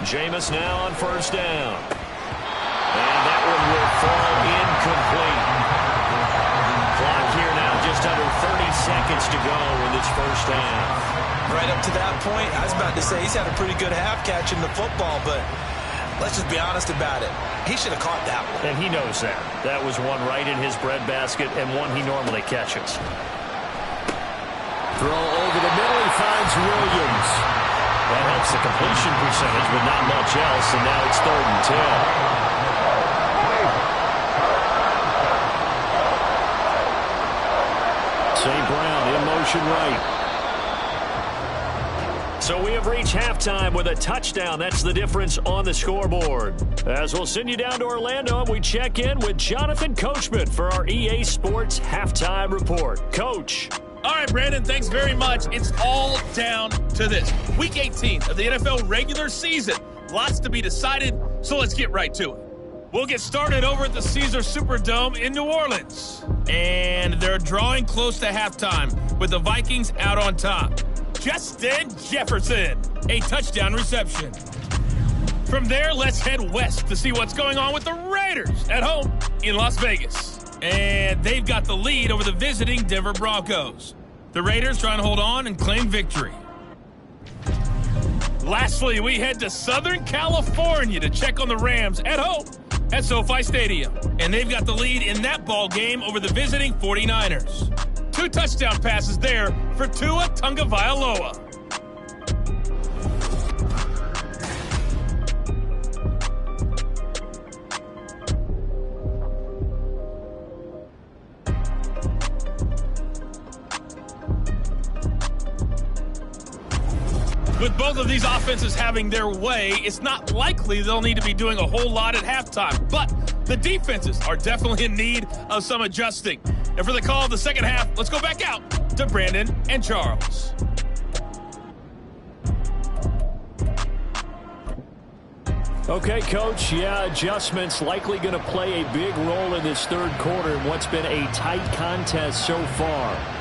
Speaker 2: Jameis now on first down. And that one will fall incomplete. Clock here now just under 30 seconds to go in this first half.
Speaker 3: Right up to that point, I was about to say he's had a pretty good half catching the football, but let's just be honest about it. He should have caught that one.
Speaker 2: And he knows that. That was one right in his breadbasket and one he normally catches. Throw over the middle, he finds Williams. That helps the completion percentage, but not much else, and now it's 3rd and 10. St. Brown in motion right. So we have reached halftime with a touchdown. That's the difference on the scoreboard. As we'll send you down to Orlando, we check in with Jonathan Coachman for our EA Sports Halftime Report. Coach.
Speaker 7: All right, Brandon, thanks very much. It's all down to this. Week 18 of the NFL regular season. Lots to be decided, so let's get right to it. We'll get started over at the Caesars Superdome in New Orleans. And they're drawing close to halftime with the Vikings out on top. Justin Jefferson, a touchdown reception. From there, let's head west to see what's going on with the Raiders at home in Las Vegas. And they've got the lead over the visiting Denver Broncos. The Raiders trying to hold on and claim victory. Lastly, we head to Southern California to check on the Rams at home at SoFi Stadium. And they've got the lead in that ball game over the visiting 49ers. 2 touchdown passes there for Tua Tagovailoa. With both of these offenses having their way, it's not likely they'll need to be doing a whole lot at halftime. But the defenses are definitely in need of some adjusting. And for the call of the second half, let's go back out to Brandon and Charles.
Speaker 2: Okay, Coach. Yeah, adjustments likely going to play a big role in this third quarter in what's been a tight contest so far.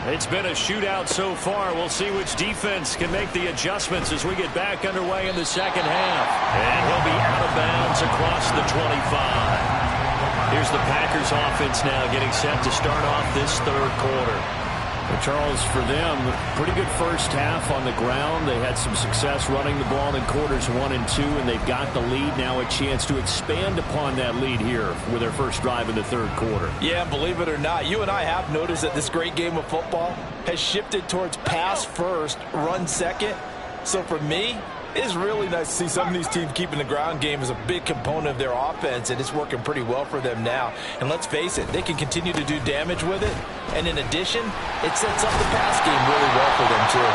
Speaker 2: It's been a shootout so far. We'll see which defense can make the adjustments as we get back underway in the second half. And he'll be out of bounds across the 25. Here's the Packers offense now getting set to start off this third quarter. Well, Charles, for them, pretty good first half on the ground. They had some success running the ball in quarters 1 and 2, and they've got the lead. Now a chance to expand upon that lead here with their first drive in the third quarter.
Speaker 6: Yeah, believe it or not, you and I have noticed that this great game of football has shifted towards pass first, run second. So for me, it's really nice to see some of these teams keeping the ground game as a big component of their offense, and it's working pretty well for them now. And let's face it, they can continue to do damage with it. And in addition, it sets up the pass game really well for them, too.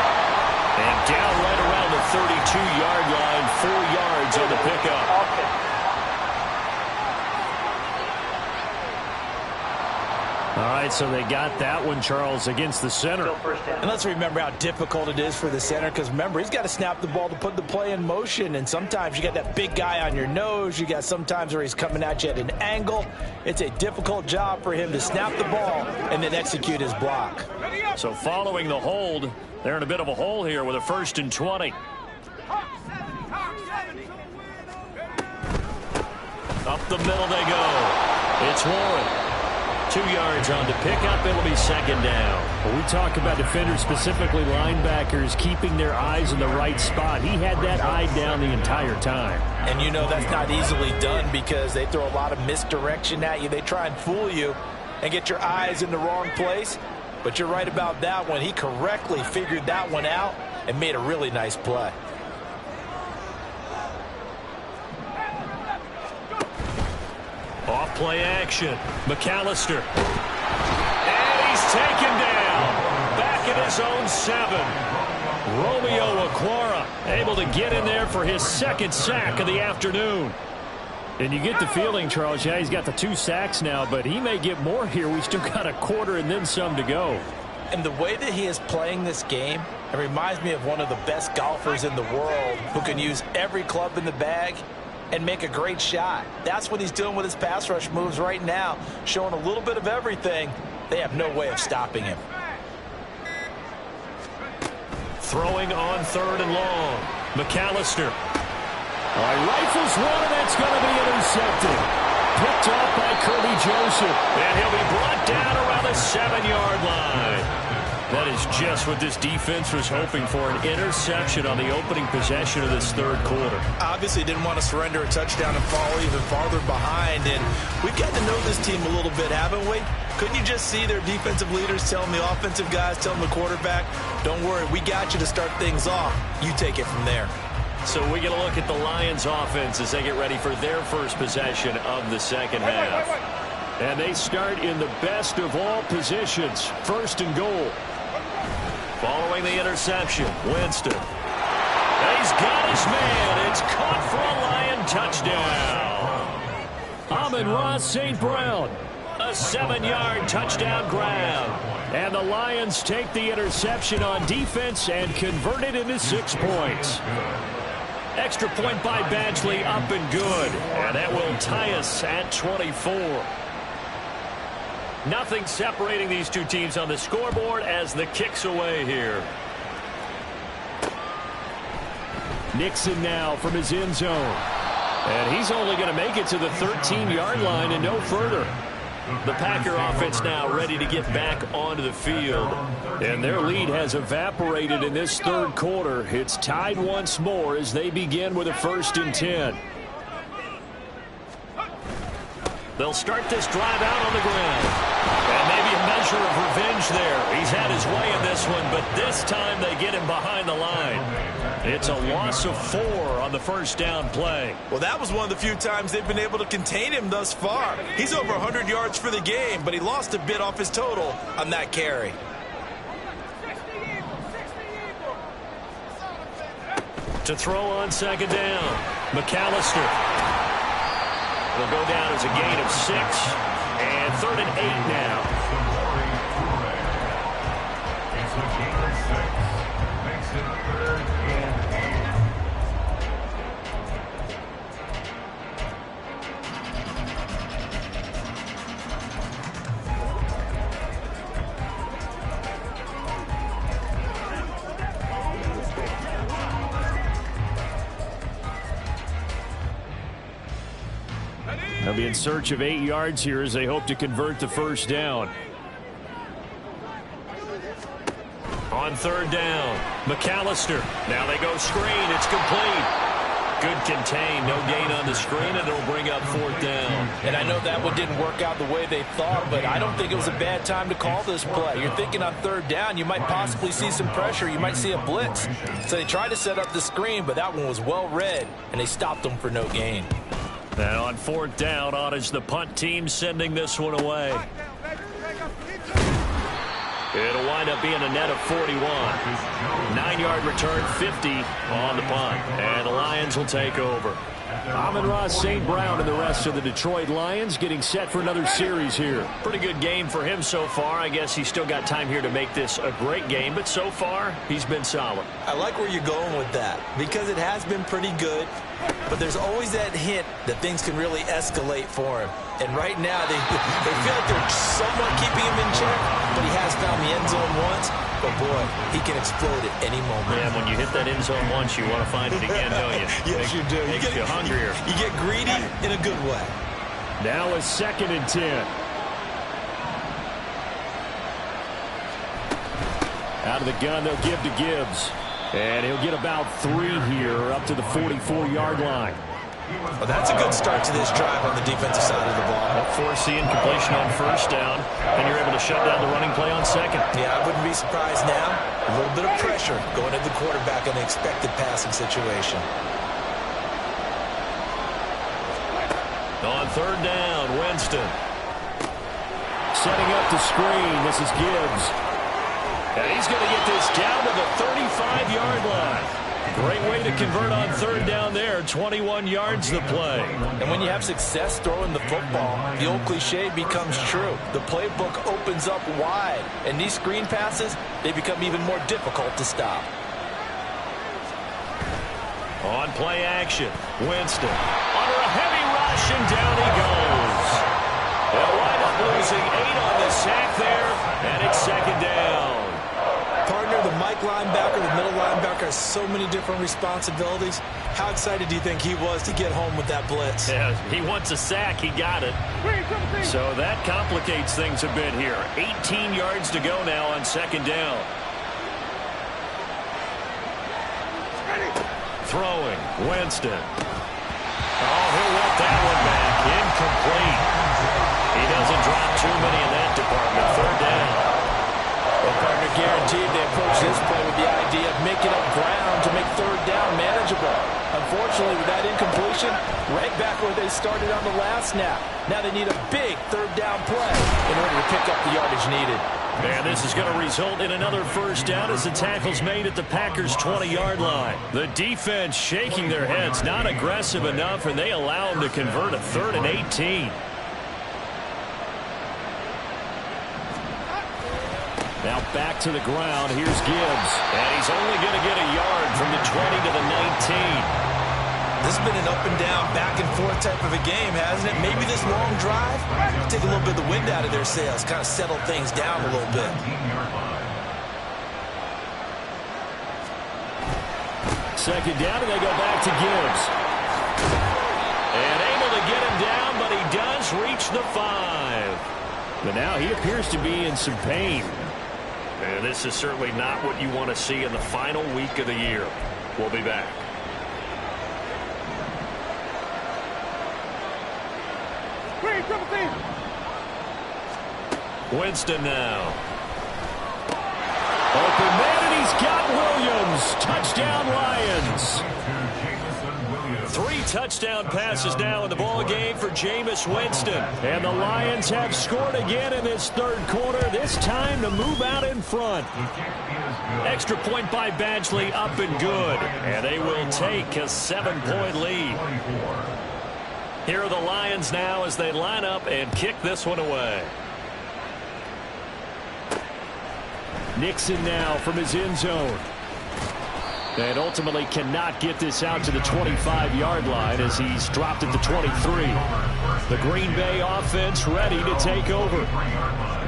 Speaker 2: And down right around the 32-yard line, 4 yards on the pickup. All right, so they got that one, Charles, against the center.
Speaker 6: And let's remember how difficult it is for the center, because remember, he's got to snap the ball to put the play in motion, and sometimes you got that big guy on your nose. You got sometimes where he's coming at you at an angle. It's a difficult job for him to snap the ball and then execute his block.
Speaker 2: So following the hold, they're in a bit of a hole here with a 1st and 20. Up the middle they go. It's Warren. 2 yards on to pick up. It'll be second down. Well, we talk about defenders, specifically linebackers, keeping their eyes in the right spot. He had that eye down the entire time.
Speaker 6: And you know that's not easily done because they throw a lot of misdirection at you. They try and fool you and get your eyes in the wrong place. But you're right about that one. He correctly figured that one out and made a really nice play.
Speaker 2: Off play action. McAllister. And he's taken down. Back at his own 7. Romeo Okwara able to get in there for his second sack of the afternoon. And you get the feeling, Charles, yeah, he's got the 2 sacks now, but he may get more here. We still got a quarter and then some to go.
Speaker 3: And the way that he is playing this game, it reminds me of one of the best golfers in the world who can use every club in the bag and make a great shot. That's what he's doing with his pass rush moves right now, showing a little bit of everything. They have no way of stopping him.
Speaker 2: Throwing on 3rd and long. McAllister. Rifles one, and that's going to be intercepted. Picked off by Kirby Joseph. And he'll be brought down around the 7-yard line. That is just what this defense was hoping for, an interception on the opening possession of this 3rd quarter.
Speaker 3: Obviously didn't want to surrender a touchdown and fall even farther behind. And we've got to know this team a little bit, haven't we? Couldn't you just see their defensive leaders telling the offensive guys, telling the quarterback, don't worry, we got you to start things off. You take it from there.
Speaker 2: So we get a look at the Lions offense as they get ready for their first possession of the second half. And they start in the best of all positions, 1st and goal. Following the interception, Winston. And he's got his man. It's caught for a Lion touchdown. Amon-Ra St. Brown, a 7-yard touchdown grab. And the Lions take the interception on defense and convert it into 6 points. Extra point by Badgley, up and good. And that will tie us at 24. Nothing separating these two teams on the scoreboard as the kick's away here. Nixon now from his end zone. And he's only going to make it to the 13-yard line and no further. The Packer offense now ready to get back onto the field. And their lead has evaporated in this 3rd quarter. It's tied once more as they begin with a 1st and 10. They'll start this drive out on the ground. And maybe a measure of revenge there. He's had his way in this one, but this time they get him behind the line. It's a loss of 4 on the 1st down play.
Speaker 3: Well, that was one of the few times they've been able to contain him thus far. He's over 100 yards for the game, but he lost a bit off his total on that carry.
Speaker 2: To throw on 2nd down, McAllister. It'll go down as a gain of 6, and 3rd and 8 now.
Speaker 4: It's a gain of 6. Makes it 3rd and 8.
Speaker 2: They'll be in search of 8 yards here as they hope to convert the 1st down. On 3rd down, McAllister. Now they go screen. It's complete. Good contain. No gain on the screen, and it'll bring up 4th down.
Speaker 3: And I know that one didn't work out the way they thought, but I don't think it was a bad time to call this play. You're thinking on 3rd down, you might possibly see some pressure. You might see a blitz. So they tried to set up the screen, but that one was well read, and they stopped them for no gain.
Speaker 2: And on 4th down, on is the punt team sending this one away. It'll wind up being a net of 41. 9-yard return, 50 on the punt. And the Lions will take over. Amon-Ra St. Brown and the rest of the Detroit Lions getting set for another series here. Pretty good game for him so far. I guess he's still got time here to make this a great game, but so far, he's been solid.
Speaker 3: I like where you're going with that because it has been pretty good, but there's always that hint that things can really escalate for him. And right now, they feel like they're somewhat keeping him in check, but he has found the end zone once. But, boy, he can explode at any moment.
Speaker 2: Yeah, when you hit that end zone once, you want to find it again, don't you?
Speaker 3: Yes, you do.
Speaker 2: Makes you hungrier.
Speaker 3: You get greedy in a good way.
Speaker 2: Now a 2nd and 10. Out of the gun, they'll give to Gibbs. And he'll get about 3 here up to the 44-yard line.
Speaker 3: Well, that's a good start to this drive on the defensive side of the ball.
Speaker 2: Force the incompletion on 1st down, and you're able to shut down the running play on 2nd.
Speaker 3: Yeah, I wouldn't be surprised now. A little bit of pressure going at the quarterback on the expected passing situation.
Speaker 2: On 3rd down, Winston. Setting up the screen. This is Gibbs. And he's going to get this down to the 35-yard line. Great way to convert on third down there. 21 yards to play.
Speaker 6: And when you have success throwing the football, the old cliche becomes true. The playbook opens up wide. And these screen passes, they become even more difficult to stop.
Speaker 2: On play action, Winston under a heavy rush, and down he goes. They'll wind up losing 8 on the sack there, and it's second down.
Speaker 3: Partner, the Mike linebacker, the middle linebacker has so many different responsibilities. How excited do you think he was to get home with that blitz?
Speaker 2: Yeah, he wants a sack. He got it. So that complicates things a bit here. 18 yards to go now on second down. Throwing, Winston. Oh, he'll let that one back. Incomplete. He doesn't drop too many in that department. Third down.
Speaker 6: Well, partner, guaranteed they approach this play with the idea of making up ground to make third down manageable. Unfortunately, with that incompletion, right back where they started on the last snap. Now they need a big third down play in order to pick up the yardage needed.
Speaker 2: And this is going to result in another first down as the tackle's made at the Packers' 20-yard line. The defense shaking their heads, not aggressive enough, and they allow them to convert a 3rd and 18. Now back to the ground. Here's Gibbs. And he's only going to get a yard from the 20 to the 19.
Speaker 3: This has been an up and down, back and forth type of a game, hasn't it? Maybe this long drive will take a little bit of the wind out of their sails, kind of settle things down a little bit.
Speaker 2: Second down, and they go back to Gibbs. And able to get him down, but he does reach the 5. But now he appears to be in some pain. And this is certainly not what you want to see in the final week of the year. We'll be back. Winston now. Open man, and he's got Williams. Touchdown, Lions. 3 touchdown passes now in the ball game for Jameis Winston. And the Lions have scored again in this third quarter, this time to move out in front. Extra point by Badgley, up and good. And they will take a 7-point lead. Here are the Lions now as they line up and kick this one away. Nixon now from his end zone. And ultimately cannot get this out to the 25-yard line as he's dropped at the 23. The Green Bay offense ready to take over.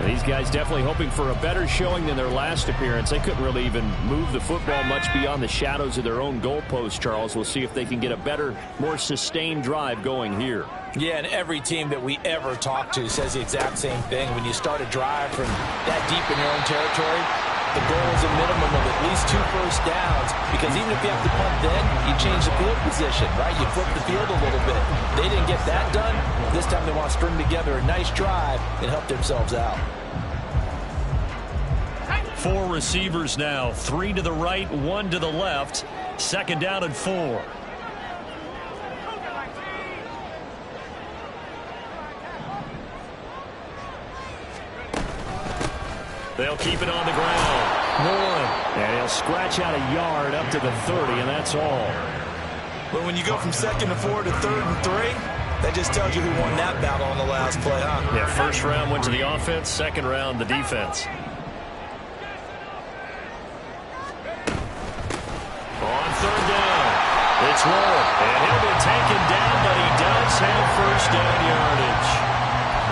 Speaker 2: These guys definitely hoping for a better showing than their last appearance. They couldn't really even move the football much beyond the shadows of their own goalpost, Charles. We'll see if they can get a better, more sustained drive going here.
Speaker 6: Yeah, and every team that we ever talk to says the exact same thing. When you start a drive from that deep in your own territory, the goal is a minimum of at least 2 first downs, because even if you have to punt then, you change the field position, right? You flip the field a little bit. They didn't get that done. This time they want to string together a nice drive and help themselves out.
Speaker 2: 4 receivers now, 3 to the right, 1 to the left. Second down and 4. They'll keep it on the ground. Warren. And he'll scratch out a yard up to the 30, and that's all.
Speaker 3: But when you go from 2nd and 4 to 3rd and 3, that just tells you who won that battle on the last play, huh?
Speaker 2: Yeah, first round went to the offense, second round the defense. On third down, it's Warren. And he'll be taken down, but he does have first down yardage.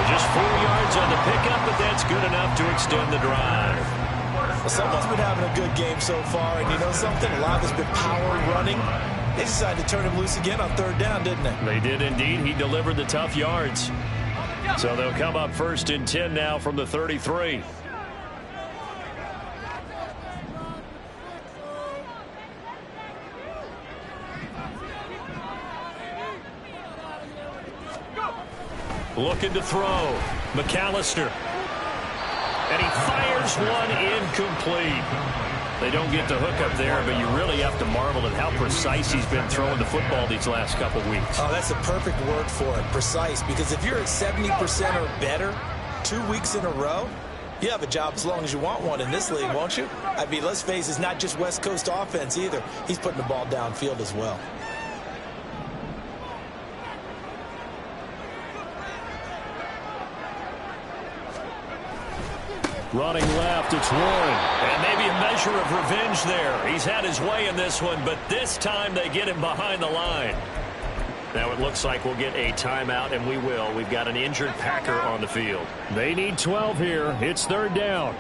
Speaker 2: Just 4 yards on the pickup, but that's good enough to extend the drive.
Speaker 3: Well, someone's been having a good game so far, and you know something? A lot of it's been power running. They decided to turn him loose again on third down, didn't they?
Speaker 2: They did indeed. He delivered the tough yards. So they'll come up 1st and 10 now from the 33. Looking to throw. McAllister. And he fires one incomplete. They don't get the hook up there, but you really have to marvel at how precise he's been throwing the football these last couple weeks.
Speaker 3: Oh, that's the perfect word for it, precise. Because if you're at 70% or better 2 weeks in a row, You have a job as long as you want one in this league, won't you? I mean, let's face it, it's not just West Coast offense either. He's putting the ball downfield as well.
Speaker 2: Running left, it's Warren. And maybe a measure of revenge there. He's had his way in this one, but this time they get him behind the line. Now it looks like we'll get a timeout, and we will. We've got an injured Packer on the field. They need 12 here. It's third down.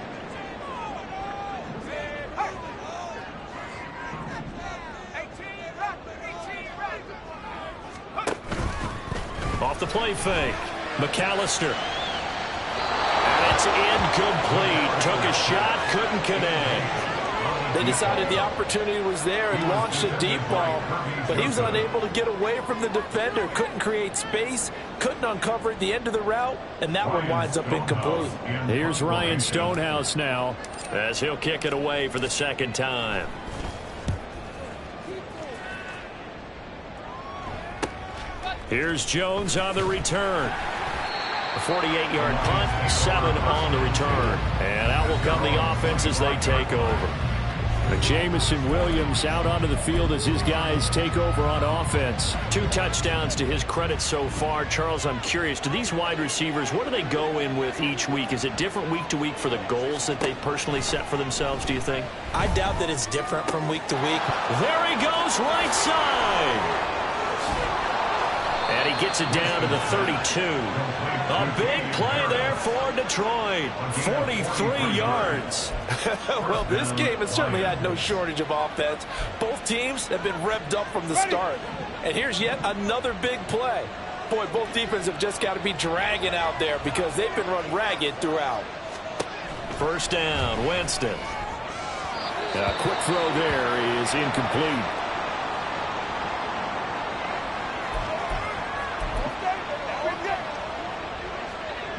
Speaker 2: Off the play fake. McAllister. And it's incomplete. Took a shot, couldn't connect.
Speaker 6: They decided the opportunity was there and launched a deep ball, but he was unable to get away from the defender, couldn't create space, couldn't uncover the end of the route, and that one winds up incomplete.
Speaker 2: Here's Ryan Stonehouse now as he'll kick it away for the second time. Here's Jones on the return. A 48-yard punt, 7 on the return. And out will come the offense as they take over. Jamison Williams out onto the field as his guys take over on offense. 2 touchdowns to his credit so far. Charles, I'm curious, do these wide receivers, what do they go in with each week? Is it different week to week for the goals that they personally set for themselves, do you think?
Speaker 3: I doubt that it's different from week to week.
Speaker 2: There he goes, right side. And he gets it down to the 32. A big play there for Detroit. 43 yards.
Speaker 6: Well, this game has certainly had no shortage of offense. Both teams have been revved up from the start. And here's yet another big play. Boy, both defenses have just got to be dragging out there because they've been run ragged throughout.
Speaker 2: First down, Winston. A quick throw there is incomplete.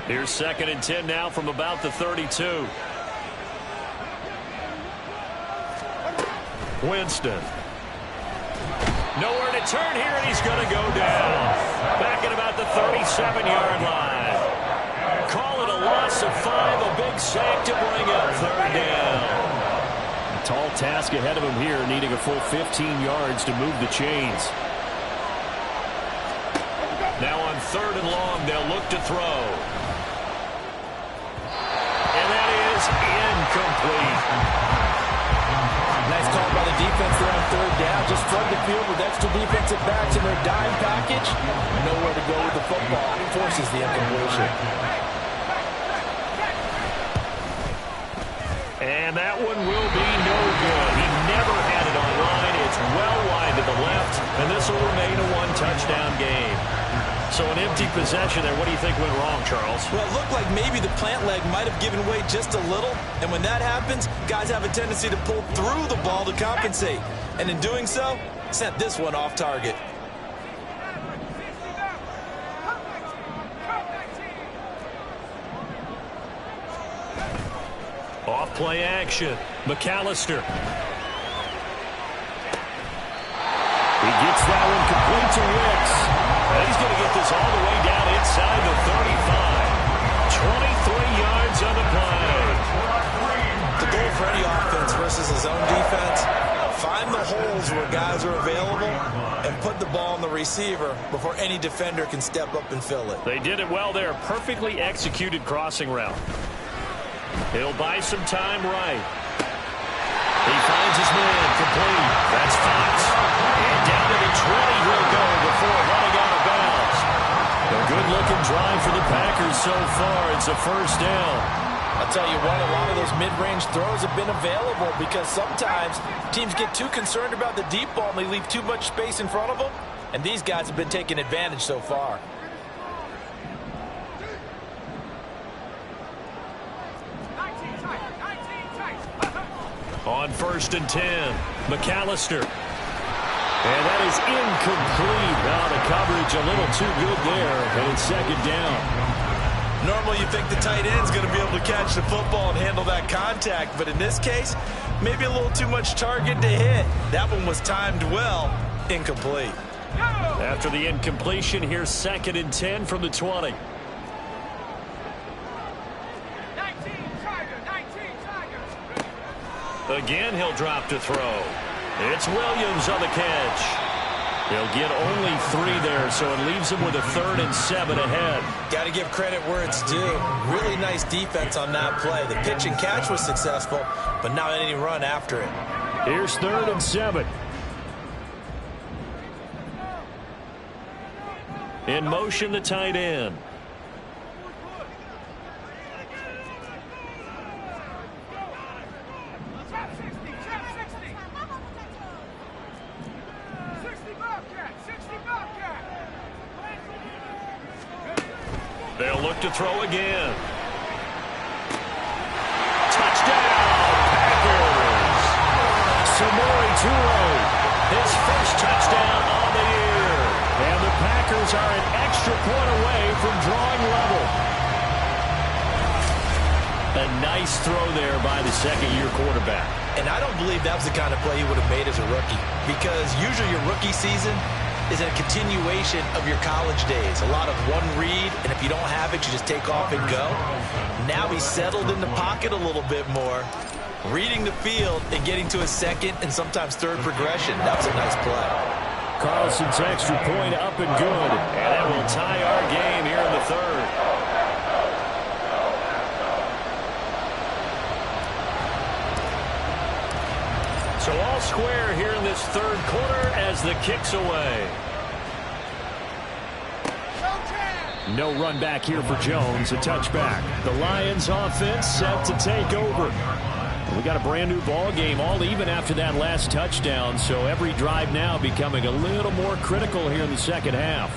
Speaker 2: Here's 2nd and 10 now from about the 32. Winston. Nowhere to turn here, and he's going to go down. Back at about the 37-yard line. Call it a loss of 5, a big sack to bring up third down. A tall task ahead of him here, needing a full 15 yards to move the chains. Now on 3rd and long, they'll look to throw. Incomplete.
Speaker 6: Nice call by the defense there on 3rd down. Just flood the field with extra defensive backs in their dime package. Nowhere to go with the football. Forces the incompletion.
Speaker 2: And that one will be no good. He never had it on line. It's well wide to the left, and this will remain a 1-touchdown game. So an empty possession there. What do you think went wrong, Charles?
Speaker 3: Well, it looked like maybe the plant leg might have given way just a little. And when that happens, guys have a tendency to pull through the ball to compensate. And in doing so, sent this one off target.
Speaker 2: Off play action. McAllister. He gets that one complete to Wicks. And he's going to get this all the way down inside the 35. 23 yards on the play.
Speaker 3: The goal for any offense versus his own defense, find the holes where guys are available and put the ball on the receiver before any defender can step up and fill it.
Speaker 2: They did it well there. Perfectly executed crossing route. He'll buy some time right. He finds his man complete. That's Fox. And down to the 20 he'll go before running out of bounds. A good-looking drive for the Packers so far. It's a first down.
Speaker 6: I'll tell you what, a lot of those mid-range throws have been available because sometimes teams get too concerned about the deep ball and they leave too much space in front of them. And these guys have been taking advantage so far.
Speaker 2: On 1st and 10, McAllister. And that is incomplete. Now the coverage a little too good there, and it's 2nd down.
Speaker 3: Normally you think the tight end's going to be able to catch the football and handle that contact, but in this case, maybe a little too much target to hit. That one was timed well. Incomplete.
Speaker 2: After the incompletion, here's 2nd and 10 from the 20. Again, he'll drop to throw. It's Williams on the catch. He'll get only 3 there, so it leaves him with a 3rd and 7 ahead.
Speaker 3: Got to give credit where it's due. Really nice defense on that play. The pitch and catch was successful, but not any run after it.
Speaker 2: Here's 3rd and 7. In motion, the tight end. They'll look to throw again. Touchdown, Packers. Samori Toure, his first touchdown on the year. And the Packers are an extra point away from drawing level. A nice throw there by the second-year quarterback.
Speaker 3: And I don't believe that was the kind of play he would have made as a rookie, because usually your rookie season is a continuation of your college days. A lot of one read, and if you don't have it, you just take off and go. Now he's settled in the pocket a little bit more, reading the field and getting to a second and sometimes third progression. That was a nice play.
Speaker 2: Carlson's extra point up and good. And that will tie our game here in the 3rd. So all square here in this 3rd quarter as the kick's away. No run back here for Jones, a touchback. The Lions offense set to take over. We got a brand new ball game, all even after that last touchdown, so every drive now becoming a little more critical here in the second half.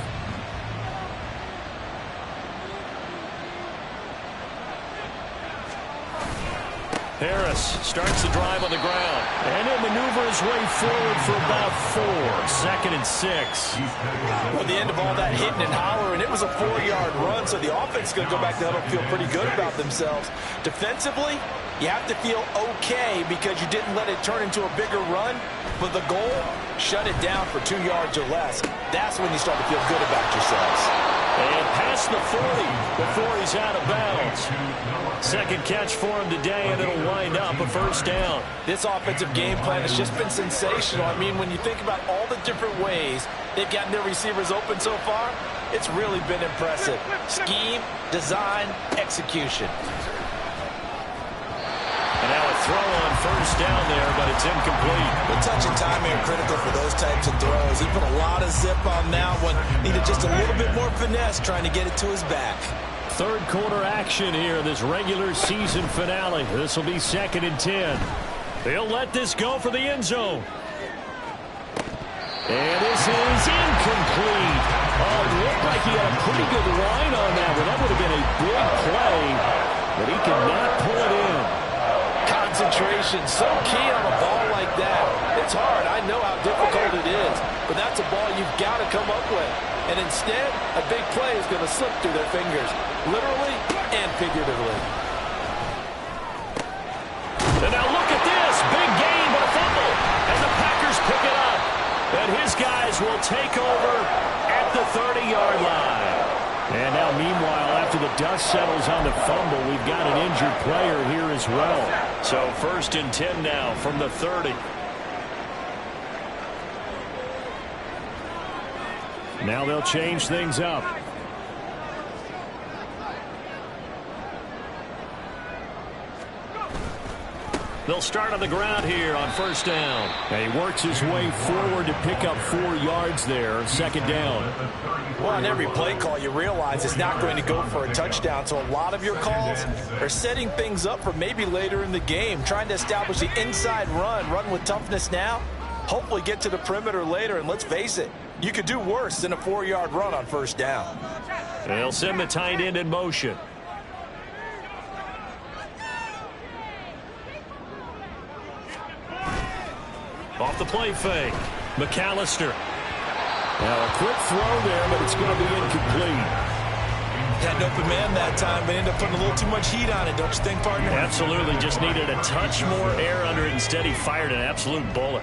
Speaker 2: Harris starts the drive on the ground, and he'll maneuver his way forward for about 4. 2nd and 6.
Speaker 6: Well, the end of all that hitting and hollering, it was a 4-yard run, so the offense is going to go back to huddle and feel pretty good about themselves. Defensively, you have to feel okay because you didn't let it turn into a bigger run, but the goal, shut it down for 2 yards or less. That's when you start to feel good about yourselves.
Speaker 2: And past the 40 before he's out of bounds. Second catch for him today, and it'll wind up a 1st down.
Speaker 6: This offensive game plan has just been sensational. I mean, when you think about all the different ways they've gotten their receivers open so far, it's really been impressive. Scheme, design, execution.
Speaker 2: And now a throw on 1st down there, but it's incomplete.
Speaker 3: The touch and timing are critical for those types of throws. He put a lot of zip on that one. Needed just a little bit more finesse trying to get it to his back.
Speaker 2: 3rd quarter action here, this regular season finale. This will be 2nd and 10. They'll let this go for the end zone. And this is incomplete. Oh, it looked like he had a pretty good line on that one. That would have been a big play, but he could not pull it in.
Speaker 6: Concentration, so key on a ball like that. It's hard. I know how difficult it is, but that's a ball you've got to come up with. And instead, a big play is going to slip through their fingers, literally and figuratively.
Speaker 2: And now look at this. Big gain, but a fumble. And the Packers pick it up. And his guys will take over at the 30-yard line. And now, meanwhile, after the dust settles on the fumble, we've got an injured player here as well. So 1st and 10 now from the 30. Now they'll change things up. They'll start on the ground here on 1st down. And he works his way forward to pick up 4 yards there. 2nd down.
Speaker 6: Well, on every play call, you realize it's not going to go for a touchdown. So a lot of your calls are setting things up for maybe later in the game, trying to establish the inside run with toughness now, hopefully get to the perimeter later. And let's face it, you could do worse than a 4-yard run on 1st down.
Speaker 2: They'll send the tight end in motion. Off the play fake. McAllister. Now a quick throw there, but it's going to be incomplete.
Speaker 3: Had an open man that time, but ended up putting a little too much heat on it, don't you think, partner?
Speaker 2: Absolutely. Just needed a touch more air under it. Instead, he fired an absolute bullet.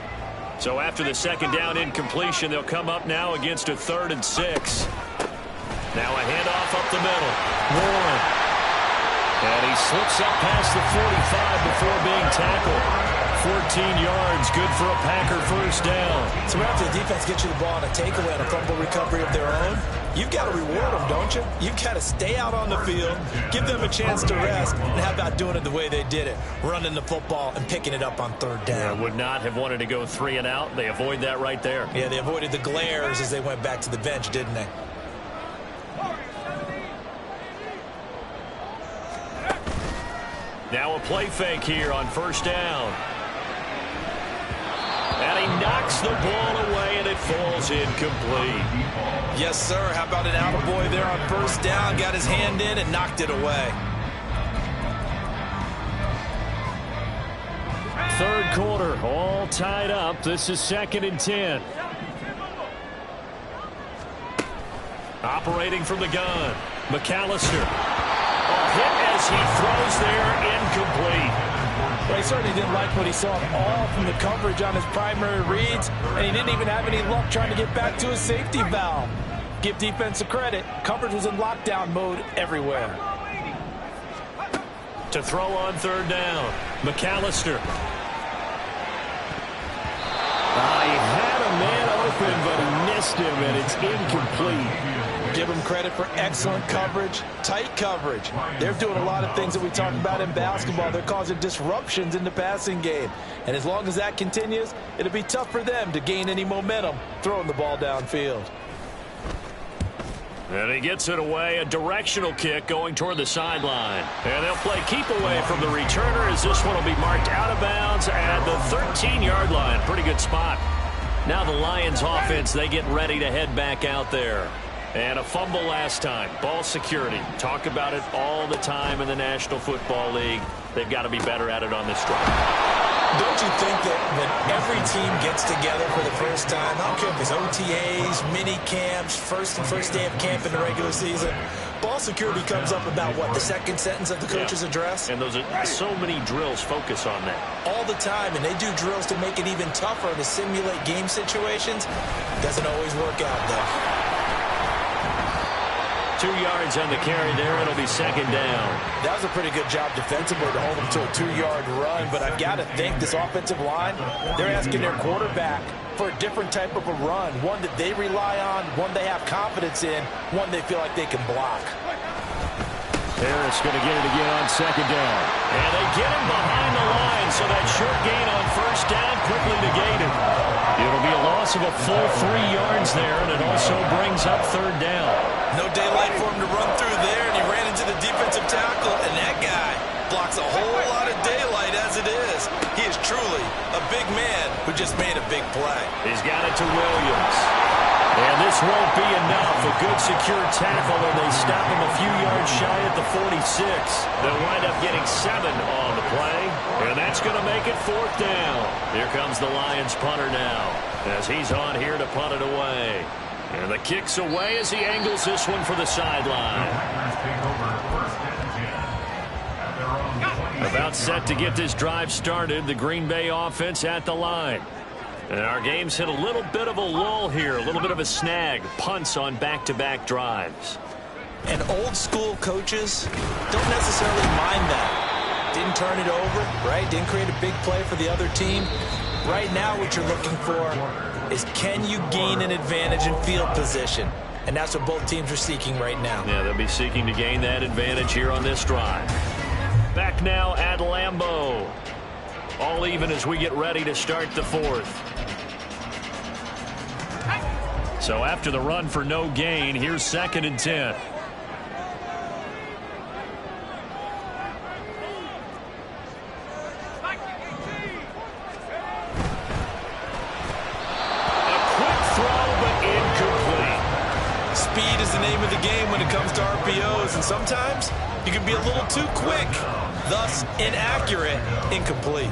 Speaker 2: So after the 2nd down incompletion, they'll come up now against a 3rd and 6. Now a handoff up the middle. Warren. And he slips up past the 45 before being tackled. 14 yards, good for a Packer first down.
Speaker 3: So after the defense gets you the ball on a takeaway and a fumble recovery of their own, you've got to reward them, don't you? You've got to stay out on the field, give them a chance to rest, and how about doing it the way they did it, running the football and picking it up on third down.
Speaker 2: Yeah, would not have wanted to go 3 and out. They avoid that right there.
Speaker 3: Yeah, they avoided the glares as they went back to the bench, didn't they?
Speaker 2: Now a play fake here on first down. And he knocks the ball away, and it falls incomplete.
Speaker 3: Yes, sir. How about an attaboy there on first down? Got his hand in and knocked it away.
Speaker 2: Third quarter, all tied up. This is 2nd and 10. Operating from the gun, McAllister. A hit as he throws there, incomplete.
Speaker 6: Well, he certainly didn't like what he saw at all from the coverage on his primary reads, and he didn't even have any luck trying to get back to his safety valve. Give defense a credit. Coverage was in lockdown mode everywhere.
Speaker 2: To throw on third down, McAllister. He had a man open, but he missed him, and it's incomplete.
Speaker 6: Give them credit for excellent coverage, tight coverage. They're doing a lot of things that we talk about in basketball. They're causing disruptions in the passing game. And as long as that continues, it'll be tough for them to gain any momentum throwing the ball downfield.
Speaker 2: And he gets it away, a directional kick going toward the sideline. And they'll play keep away from the returner as this one will be marked out of bounds at the 13-yard line. Pretty good spot. Now the Lions offense, they get ready to head back out there. And a fumble last time. Ball security. Talk about it all the time in the National Football League. They've got to be better at it on this drive.
Speaker 3: Don't you think that when every team gets together for the first time, I don't care if it's OTAs, mini camps, first day of camp in the regular season, ball security comes up about what, the second sentence of the coach's address?
Speaker 2: And those are so many drills focus on that.
Speaker 3: All the time, and they do drills to make it even tougher to simulate game situations. Doesn't always work out, though.
Speaker 2: 2 yards on the carry there. It'll be second down.
Speaker 6: That was a pretty good job defensively to hold them to a 2-yard run, but I've got to think this offensive line, they're asking their quarterback for a different type of a run, one that they rely on, one they have confidence in, one they feel like they can block.
Speaker 2: Harris going to get it again on second down. And they get him behind the line, so that short gain on first down quickly negated. It'll be a loss of a full 3 yards there, and it also brings up third down.
Speaker 3: No daylight for him to run through there, and he ran into the defensive tackle, and that guy blocks a whole lot of daylight as it is. He is truly a big man who just made a big play.
Speaker 2: He's got it to Williams. And this won't be enough. A good secure tackle, and they stop him a few yards shy at the 46. They'll wind up getting 7 on the play, and that's going to make it fourth down. Here comes the Lions punter now as he's on here to punt it away. And the kick's away as he angles this one for the sideline. About set to get this drive started, the Green Bay offense at the line. And our game's hit a little bit of a lull here, a little bit of a snag. Punts on back-to-back drives.
Speaker 3: And old-school coaches don't necessarily mind that. Didn't turn it over, right? Didn't create a big play for the other team. Right now what you're looking for is can you gain an advantage in field position? And that's what both teams are seeking right now.
Speaker 2: Yeah, they'll be seeking to gain that advantage here on this drive. Back now at Lambeau. All even as we get ready to start the fourth. So after the run for no gain, here's 2nd and 10.
Speaker 3: Speed is the name of the game when it comes to RPOs, and sometimes you can be a little too quick, thus inaccurate, incomplete.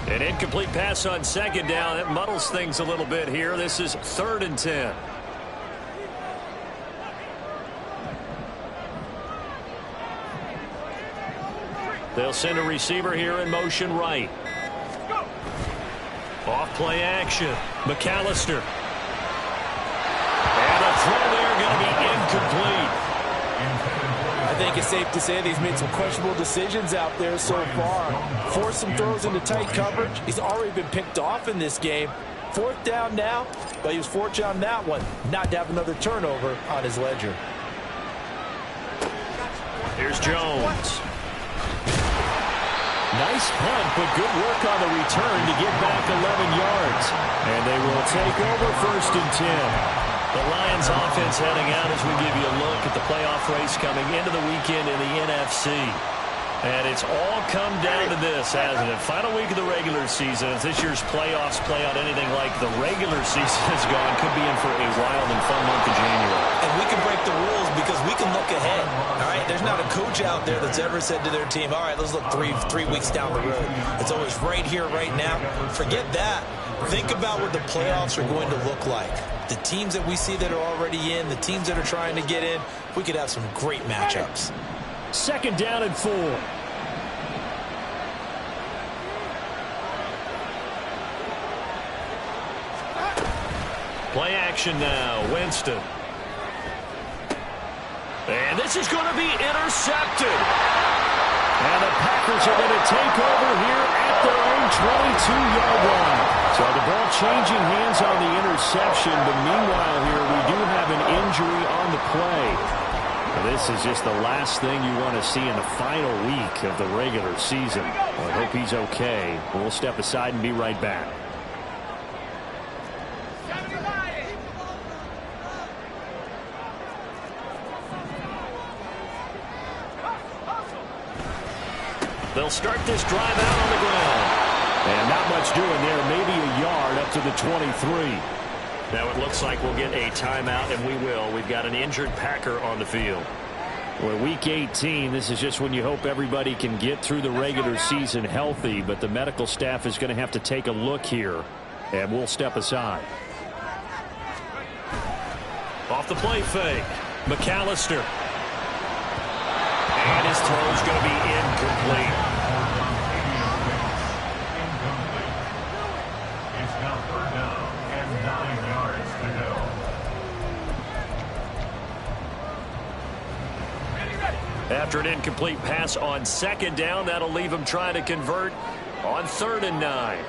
Speaker 2: An incomplete pass on second down. That muddles things a little bit here. This is 3rd and 10. They'll send a receiver here in motion right. Off play action. McAllister. And a throw there going to be incomplete.
Speaker 6: I think it's safe to say that he's made some questionable decisions out there so far. Forced some throws into tight coverage. He's already been picked off in this game. 4th down now, but he was fortunate on that one not to have another turnover on his ledger.
Speaker 2: Here's Jones. Nice punt, but good work on the return to get back 11 yards. And they will take over 1st and 10. The Lions offense heading out as we give you a look at the playoff race coming into the weekend in the NFC. And it's all come down to this, hasn't it? Final week of the regular season. As this year's playoffs play out anything like the regular season has gone, could be in for a wild and fun month of January.
Speaker 3: And we can break the rules because we can look ahead. All right, there's not a coach out there that's ever said to their team, all right, let's look three weeks down the road. It's always right here, right now. Forget that. Think about what the playoffs are going to look like. The teams that we see that are already in, the teams that are trying to get in, we could have some great matchups.
Speaker 2: 2nd down and 4. Play action now. Winston. And this is going to be intercepted. And the Packers are going to take over here at their own 22-yard line. So the ball changing hands on the interception, but meanwhile here we do have an injury on the play. This is just the last thing you want to see in the final week of the regular season. I hope he's okay. We'll step aside and be right back. They'll start this drive out on the ground. And not much doing there, maybe a yard up to the 23. Now it looks like we'll get a timeout, and we will. We've got an injured Packer on the field. Well, week 18, this is just when you hope everybody can get through the regular season healthy, but the medical staff is going to have to take a look here, and we'll step aside. Off the play fake, McAllister. And his throw is going to be incomplete.
Speaker 4: It's now 3rd down and 9 yards to go.
Speaker 2: After an incomplete pass on 2nd down, that'll leave him trying to convert on 3rd and 9.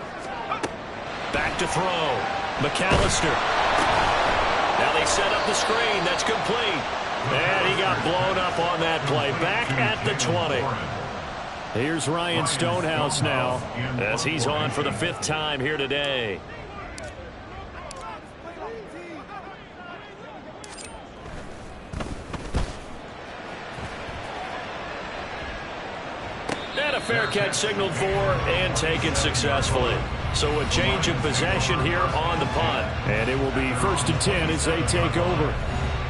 Speaker 2: Back to throw. McAllister. Now they set up the screen. That's complete. And he got blown up on that play. Back at the 20. Here's Ryan Stonehouse now as he's on for the 5th time here today. And a fair catch signaled for and taken successfully. So a change of possession here on the punt. And it will be 1st and 10 as they take over.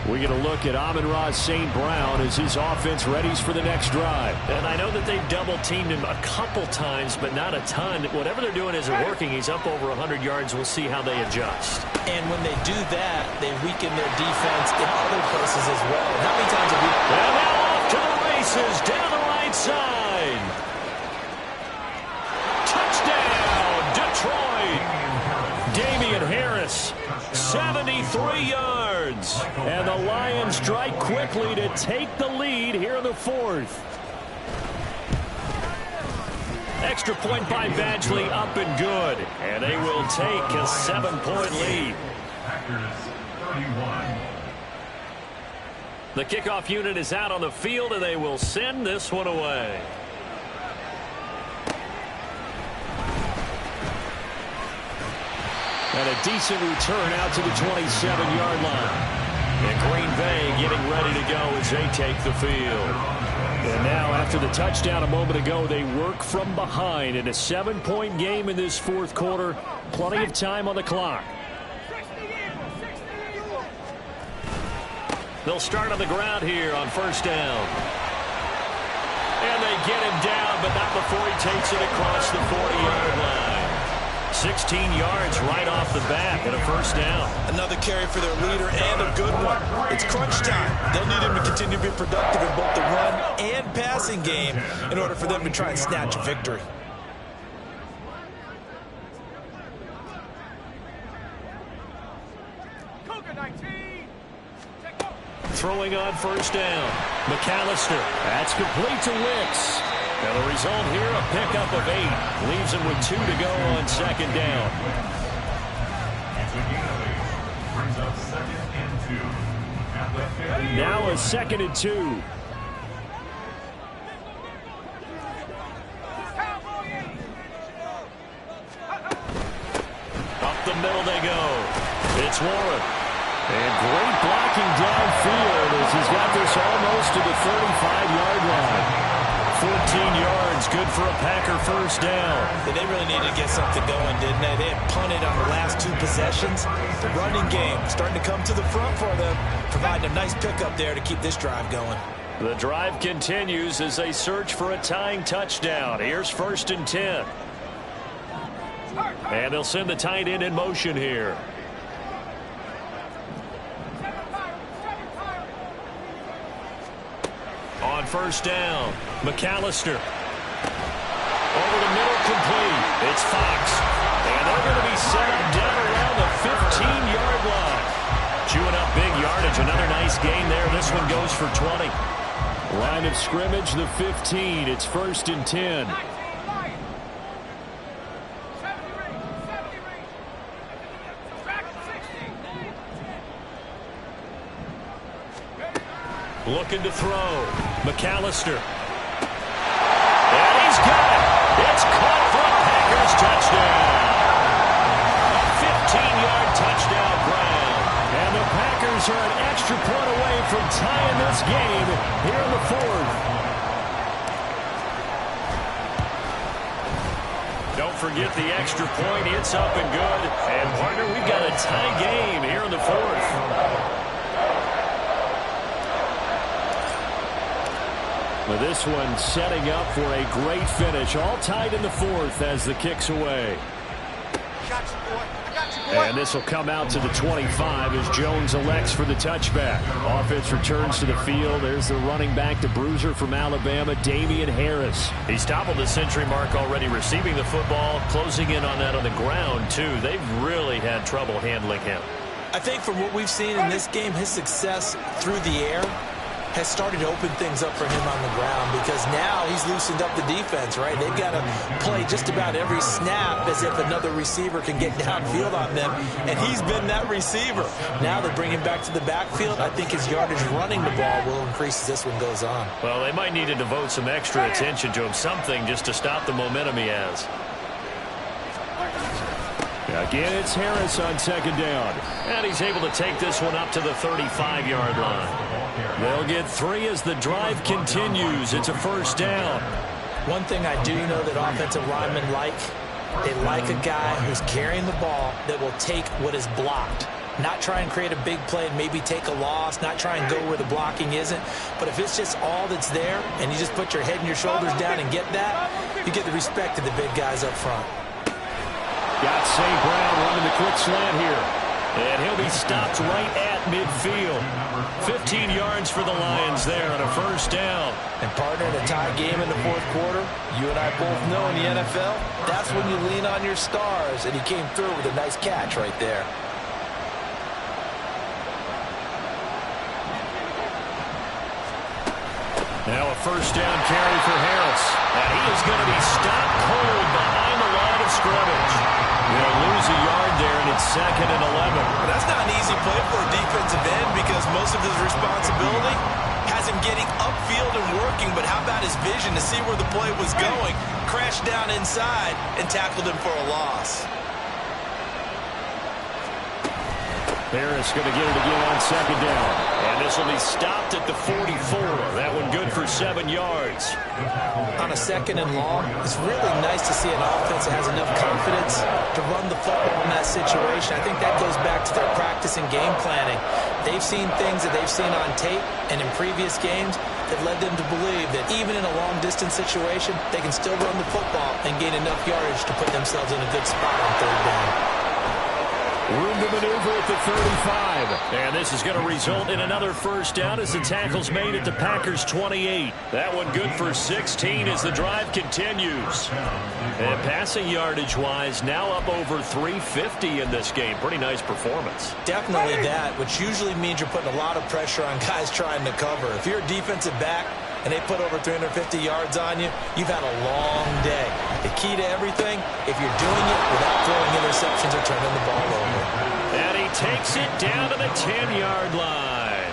Speaker 2: We get a look at Amon-Ra St. Brown as his offense readies for the next drive. And I know that they've double-teamed him a couple times, but not a ton. Whatever they're doing isn't working. He's up over 100 yards. We'll see how they adjust.
Speaker 3: And when they do that, they weaken their defense in other places as well. How many times have we...
Speaker 2: And now off to the races down the right side. Touchdown, Detroit. Damian Harris, 73 yards. And the Lions strike quickly to take the lead here in the 4th. Extra point by Badgley up and good. And they will take a 7-point lead.
Speaker 4: Packers 31.
Speaker 2: The kickoff unit is out on the field, and they will send this one away. And a decent return out to the 27-yard line. And Green Bay getting ready to go as they take the field. And now after the touchdown a moment ago, they work from behind in a 7-point game in this 4th quarter. Plenty of time on the clock. They'll start on the ground here on 1st down. And they get him down, but not before he takes it across the 40-yard line. 16 yards right off the bat and a 1st down.
Speaker 3: Another carry for their leader and a good one. It's crunch time. They'll need him to continue to be productive in both the run and passing game in order for them to try and snatch a victory.
Speaker 2: throwing on first down. McAllister. That's complete to Wicks. And the result here, a pickup of 8. Leaves him with 2 to go on second down. Now a 2nd and 2. Up the middle they go. It's Warren. And great blocking downfield as he's got this almost to the 35-yard line. 14 yards, good for a Packer first down.
Speaker 3: They really needed to get something going, didn't they? They had punted on the last 2 possessions. The running game starting to come to the front for them, providing a nice pickup there to keep this drive going.
Speaker 2: The drive continues as they search for a tying touchdown. Here's 1st and 10. And they'll send the tight end in motion here. On first down, McAllister. Over the middle, complete. It's Fox. And they're going to be set up down around the 15-yard line. Chewing up big yardage. Another nice gain there. This one goes for 20. Line of scrimmage, the 15. It's 1st and 10. Looking to throw. McAllister. And he's got it. It's caught for a Packers touchdown. A 15-yard touchdown grab. And the Packers are an extra point away from tying this game here in the 4th. Don't forget the extra point. It's up and good. And, partner, we've got a tie game here in the 4th. But this one setting up for a great finish. All tied in the 4th as the kick's away. And this will come out to the 25 as Jones elects for the touchback. Offense returns to the field. There's the running back, the bruiser from Alabama, Damian Harris. He's toppled the century mark already receiving the football, closing in on that on the ground, too. They've really had trouble handling him.
Speaker 3: I think from what we've seen in this game, his success through the air has started to open things up for him on the ground because now he's loosened up the defense, right? They've got to play just about every snap as if another receiver can get downfield on them, and he's been that receiver. Now they bring him back to the backfield. I think his yardage running the ball will increase as this one goes on.
Speaker 2: Well, they might need to devote some extra attention to him, something just to stop the momentum he has. Again, it's Harris on second down. And he's able to take this one up to the 35-yard line. They'll get 3 as the drive continues. It's a first down.
Speaker 3: One thing I do know that offensive linemen like, they like a guy who's carrying the ball that will take what is blocked. Not try and create a big play and maybe take a loss, not try and go where the blocking isn't. But if it's just all that's there and you just put your head and your shoulders down and get that, you get the respect of the big guys up front.
Speaker 2: Got St. Brown running the quick slant here. And he'll be stopped right at midfield. 15 yards for the Lions there on a first down.
Speaker 6: And partner, in a tie game in the 4th quarter, you and I both know in the NFL, that's when you lean on your stars. And he came through with a nice catch right there.
Speaker 2: Now a first down carry for Harris. And he is going to be stopped cold behind the line of scrimmage. They'll lose a yard there, and it's 2nd and 11.
Speaker 3: That's not an easy play for a defensive end because most of his responsibility has him getting upfield and working, but how about his vision to see where the play was going, crashed down inside, and tackled him for a loss.
Speaker 2: Harris going to get it again on second down. And this will be stopped at the 44. That one good for 7 yards.
Speaker 3: On a 2nd and long, it's really nice to see an offense that has enough confidence to run the football in that situation. I think that goes back to their practice and game planning. They've seen things that they've seen on tape and in previous games that led them to believe that even in a long-distance situation, they can still run the football and gain enough yardage to put themselves in a good spot on 3rd down.
Speaker 2: Room to maneuver at the 35. And this is going to result in another first down as the tackle's made at the Packers' 28. That one good for 16 as the drive continues. And passing yardage-wise, now up over 350 in this game. Pretty nice performance.
Speaker 3: Definitely that, which usually means you're putting a lot of pressure on guys trying to cover. If you're a defensive back and they put over 350 yards on you, you've had a long day. The key to everything, if you're doing it without throwing interceptions or turning the ball over.
Speaker 2: And he takes it down to the 10-yard line.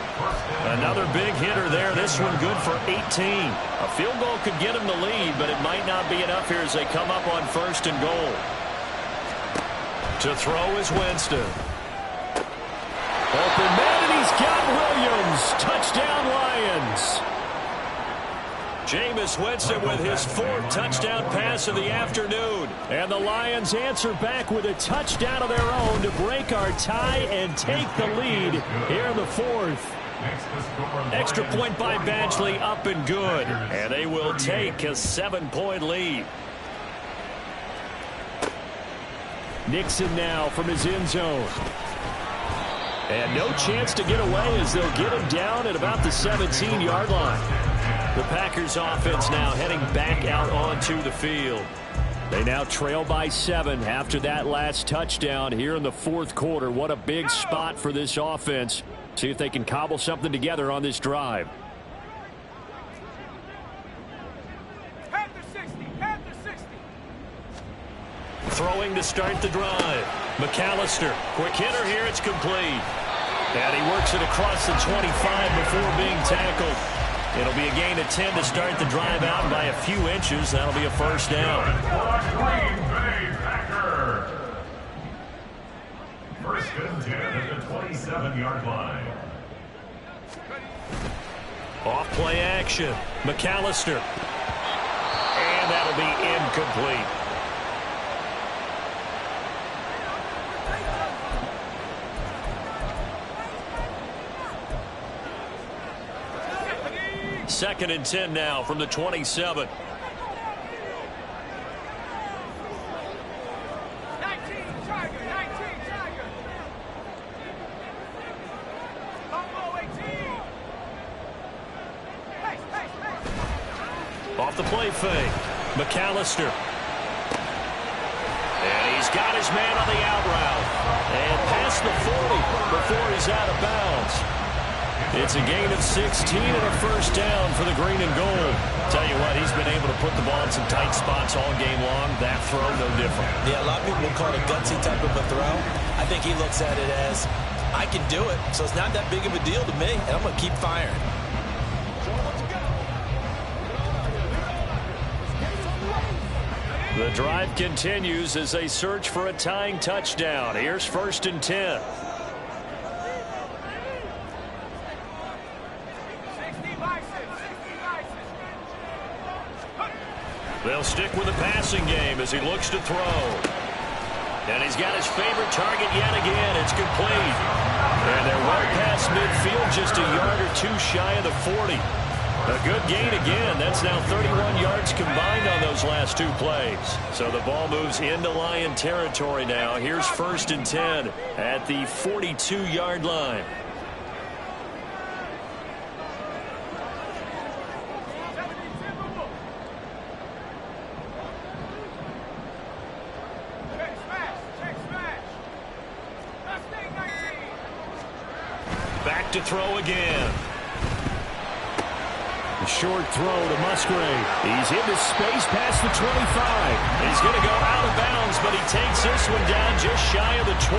Speaker 2: Another big hitter there. This one good for 18. A field goal could get him the lead, but it might not be enough here as they come up on 1st and goal. To throw is Winston. Open man, and he's got Williams. Touchdown, Lions. Jameis Winston with his 4th touchdown pass of the afternoon. And the Lions answer back with a touchdown of their own to break our tie and take the lead here in the 4th. Extra point by Badgley, up and good. And they will take a 7-point lead. Nixon now from his end zone. And no chance to get away as they'll get him down at about the 17-yard line. The Packers offense now heading back out onto the field. They now trail by 7 after that last touchdown here in the 4th quarter. What a big spot for this offense. See if they can cobble something together on this drive. Throwing to start the drive. McAllister, quick hitter here, it's complete. And he works it across the 25 before being tackled. It'll be a gain of 10 to start the drive out, and by a few inches, that'll be a first down.
Speaker 4: Green Bay Packers. 1st and 10 at the 27-yard line.
Speaker 2: Off play action. McAllister. And that'll be incomplete. Second and 10 now from the 27. Off the play fake. McAllister. And he's got his man on the out route. And past the 40 before he's out of bounds. It's a gain of 16 and a first down for the green and gold. Tell you what, he's been able to put the ball in some tight spots all game long. That throw, no different.
Speaker 3: Yeah, a lot of people will call it a gutsy type of a throw. I think he looks at it as, I can do it, so it's not that big of a deal to me, and I'm going to keep firing.
Speaker 2: The drive continues as they search for a tying touchdown. Here's 1st and 10. They'll stick with the passing game as he looks to throw. And he's got his favorite target yet again. It's complete. And they're well past midfield, just a yard or two shy of the 40. A good gain again. That's now 31 yards combined on those last 2 plays. So the ball moves into Lion territory now. Here's 1st and 10 at the 42-yard line. Back to throw again. A short throw to Musgrave. He's into space past the 25. He's going to go out of bounds, but he takes this one down just shy of the 20.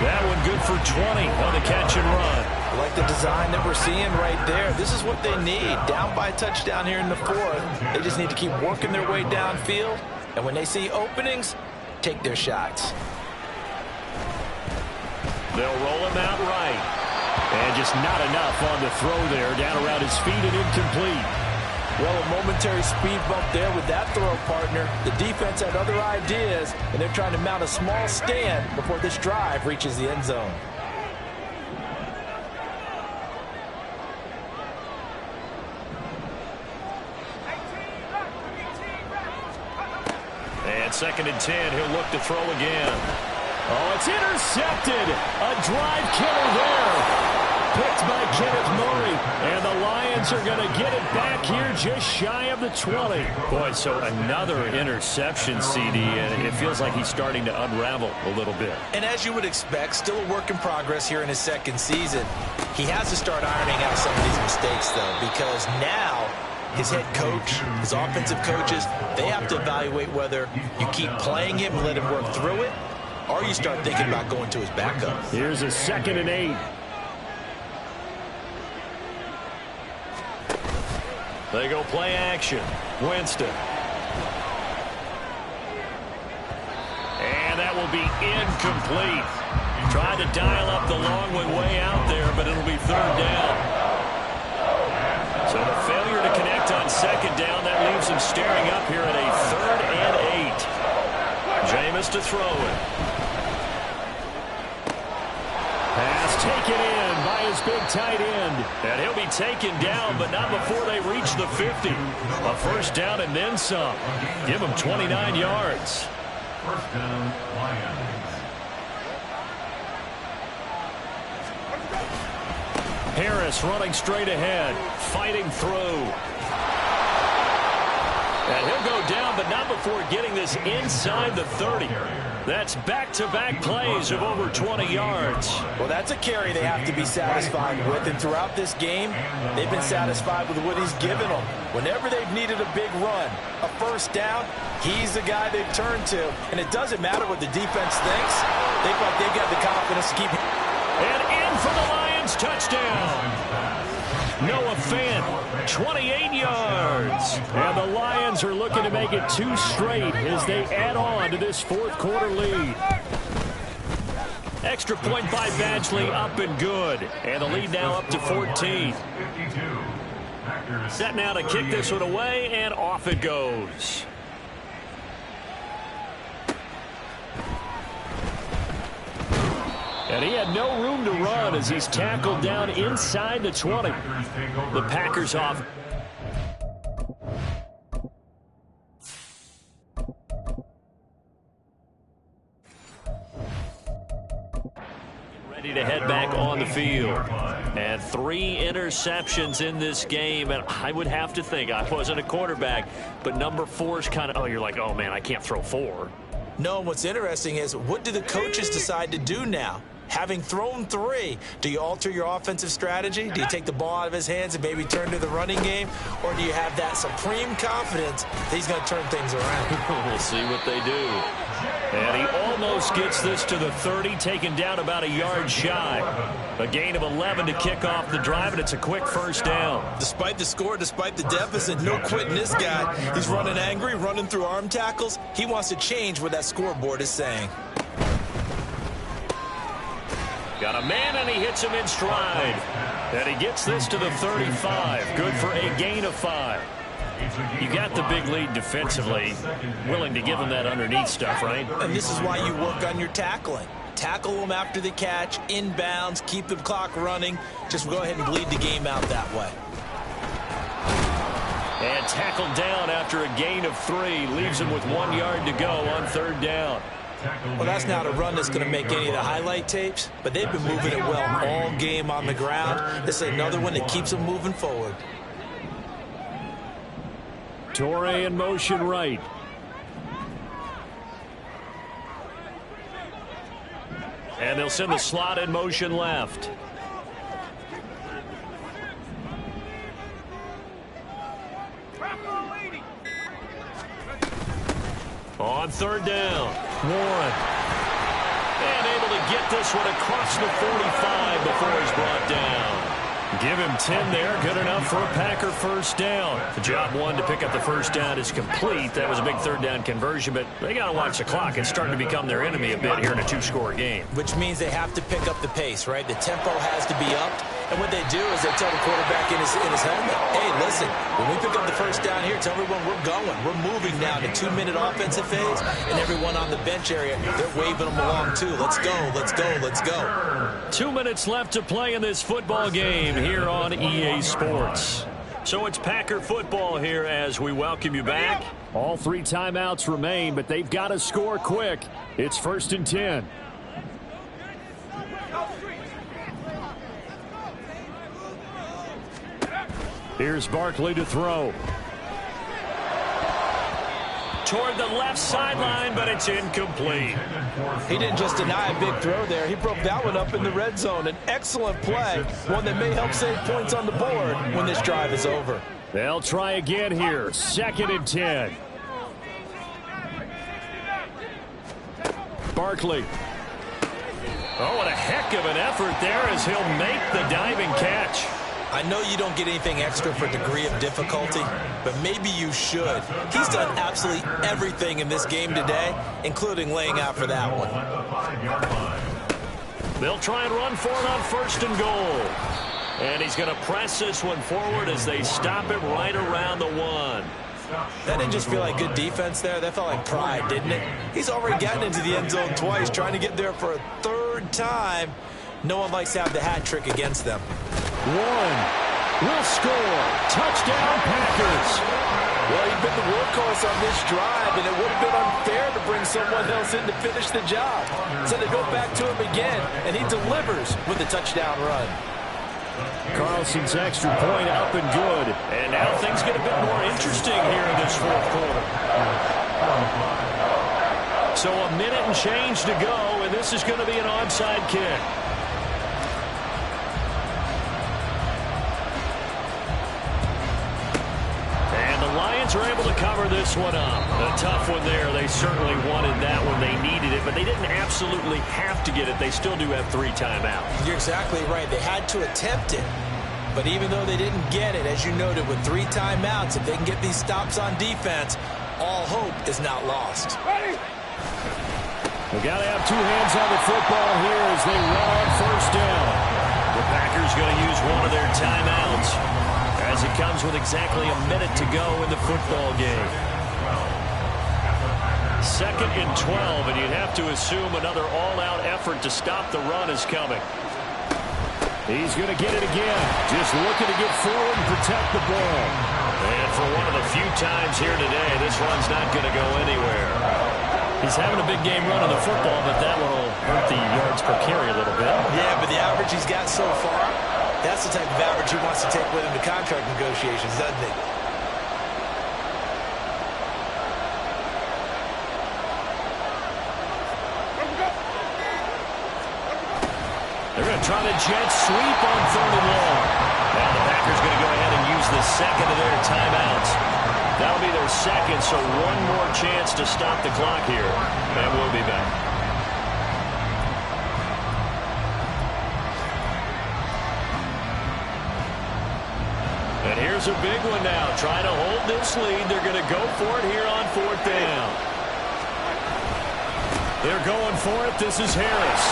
Speaker 2: That one good for 20 on the catch and run.
Speaker 6: I like the design that we're seeing right there. This is what they need. Down by a touchdown here in the 4th. They just need to keep working their way downfield. And when they see openings, take their shots.
Speaker 2: They'll roll him out right. And just not enough on the throw there. Down around his feet and incomplete.
Speaker 6: Well, a momentary speed bump there with that throw, partner. The defense had other ideas, and they're trying to mount a small stand before this drive reaches the end zone.
Speaker 2: And 2nd and 10, he'll look to throw again. Oh, it's intercepted. A drive killer there. Picked by Kenneth Murray. And the Lions are going to get it back here just shy of the 20. Boy, so another interception, CD, and it feels like he's starting to unravel a little bit.
Speaker 3: And as you would expect, still a work in progress here in his second season. He has to start ironing out some of these mistakes, though, because now his head coach, his offensive coaches, they have to evaluate whether you keep playing him and let him work through it, or you start thinking about going to his backup.
Speaker 2: Here's a 2nd and 8. They go play action. Winston. And that will be incomplete. Tried to dial up the long one way out there, but it'll be 3rd down. So the failure to connect on 2nd down, that leaves him staring up here at a 3rd and 8. Jameis to throw it. Pass taken in by his big tight end. And he'll be taken down, but not before they reach the 50. A 1st down and then some. Give him 29 yards.
Speaker 4: 1st down, Lions.
Speaker 2: Harris running straight ahead, fighting through. And he'll go down, but not before getting this inside the 30. That's back-to-back plays of over 20 yards.
Speaker 6: Well, that's a carry they have to be satisfied with. And throughout this game, they've been satisfied with what he's given them. Whenever they've needed a big run, a 1st down, he's the guy they've turned to. And it doesn't matter what the defense thinks. They feel like they've got the confidence to keep.
Speaker 2: And in for the Lions, touchdown. Noah Fant, 28 yards. And the Lions are looking to make it 2 straight as they add on to this 4th quarter lead. Extra point by Badgley, up and good. And the lead now up to 14. Set now to kick this one away, and off it goes. And he had no room to run as he's tackled down inside the 20. The Packers off. Ready to head back on the field. And 3 interceptions in this game. And I would have to think, I wasn't a quarterback, but number 4 is kind of, oh, you're like, oh, man, I can't throw 4.
Speaker 3: No, what's interesting is, what do the coaches decide to do now? Having thrown 3, do you alter your offensive strategy? Do you take the ball out of his hands and maybe turn to the running game? Or do you have that supreme confidence that he's going to turn things around?
Speaker 2: We'll see what they do. And he almost gets this to the 30, taken down about a yard shy. A gain of 11 to kick off the drive, and it's a quick 1st down.
Speaker 3: Despite the score, despite the deficit, no quitting this guy. He's running angry, running through arm tackles. He wants to change what that scoreboard is saying.
Speaker 2: Got a man, and he hits him in stride. And he gets this to the 35. Good for a gain of 5. You got the big lead defensively. Willing to give him that underneath stuff, right?
Speaker 3: And this is why you work on your tackling. Tackle them after the catch, inbounds, keep the clock running. Just go ahead and bleed the game out that way.
Speaker 2: And tackled down after a gain of 3. Leaves him with 1 yard to go on 3rd down.
Speaker 3: Well, that's not a run that's going to make any of the highlight tapes, but they've been moving it well all game on the ground. This is another one that keeps them moving forward.
Speaker 2: Torrey in motion right. And they'll send the slot in motion left. On 3rd down, Warren. And able to get this one across the 45 before he's brought down. Give him 10 there. Good enough for a Packer 1st down. The job 1 to pick up the 1st down is complete. That was a big 3rd down conversion, but they got to watch the clock. It's starting to become their enemy a bit here in a 2-score game.
Speaker 3: Which means they have to pick up the pace, right? The tempo has to be upped. And what they do is they tell the quarterback in his helmet, hey, listen, when we pick up the 1st down here, tell everyone we're going. We're moving now to 2-minute offensive phase, and everyone on the bench area, they're waving them along too. Let's go, let's go, let's go.
Speaker 2: 2 minutes left to play in this football game here on EA Sports. So it's Packer football here as we welcome you back. All 3 timeouts remain, but they've got to score quick. It's 1st and 10. Here's Barkley to throw. Toward the left sideline, but it's incomplete.
Speaker 6: He didn't just deny a big throw there. He broke that one up in the red zone. An excellent play, one that may help save points on the board when this drive is over.
Speaker 2: They'll try again here. 2nd and 10. Barkley. Oh, what a heck of an effort there as he'll make the diving catch.
Speaker 3: I know you don't get anything extra for degree of difficulty, but maybe you should. He's done absolutely everything in this game today, including laying out for that one.
Speaker 2: They'll try and run for it on 1st and goal. And he's going to press this one forward as they stop it right around the 1.
Speaker 3: That didn't just feel like good defense there. That felt like pride, didn't it? He's already gotten into the end zone twice, trying to get there for a 3rd time. No one likes to have the hat trick against them.
Speaker 2: 1 will score. Touchdown, Packers.
Speaker 6: Well, he's been the workhorse on this drive, and it would have been unfair to bring someone else in to finish the job. So they go back to him again, and he delivers with a touchdown run.
Speaker 2: Carlson's extra point up and good. And now things get a bit more interesting here in this 4th quarter. So a minute and change to go, and this is going to be an onside kick. Lions are able to cover this one up. A tough one there. They certainly wanted that when they needed it, but they didn't absolutely have to get it. They still do have 3 timeouts.
Speaker 3: You're exactly right. They had to attempt it. But even though they didn't get it, as you noted, with 3 timeouts, if they can get these stops on defense, all hope is not lost.
Speaker 2: They got to have 2 hands on the football here as they run on 1st down. The Packers going to use one of their timeouts as it comes with exactly a minute to go in the football game. 2nd and 12, and you'd have to assume another all-out effort to stop the run is coming. He's going to get it again, just looking to get forward and protect the ball. And for one of the few times here today, this run's not going to go anywhere. He's having a big game running the football, but that one will hurt the yards per carry a little bit.
Speaker 3: Yeah, but the average he's got so far, that's the type of average he wants to take with him to contract negotiations, doesn't he?
Speaker 2: They're going to try the jet sweep on 3rd and long. Now the Packers going to go ahead and use the 2nd of their timeouts. That'll be their 2nd, so one more chance to stop the clock here. And we'll be back. And here's a big one now. Trying to hold this lead. They're going to go for it here on 4th down. They're going for it. This is Harris.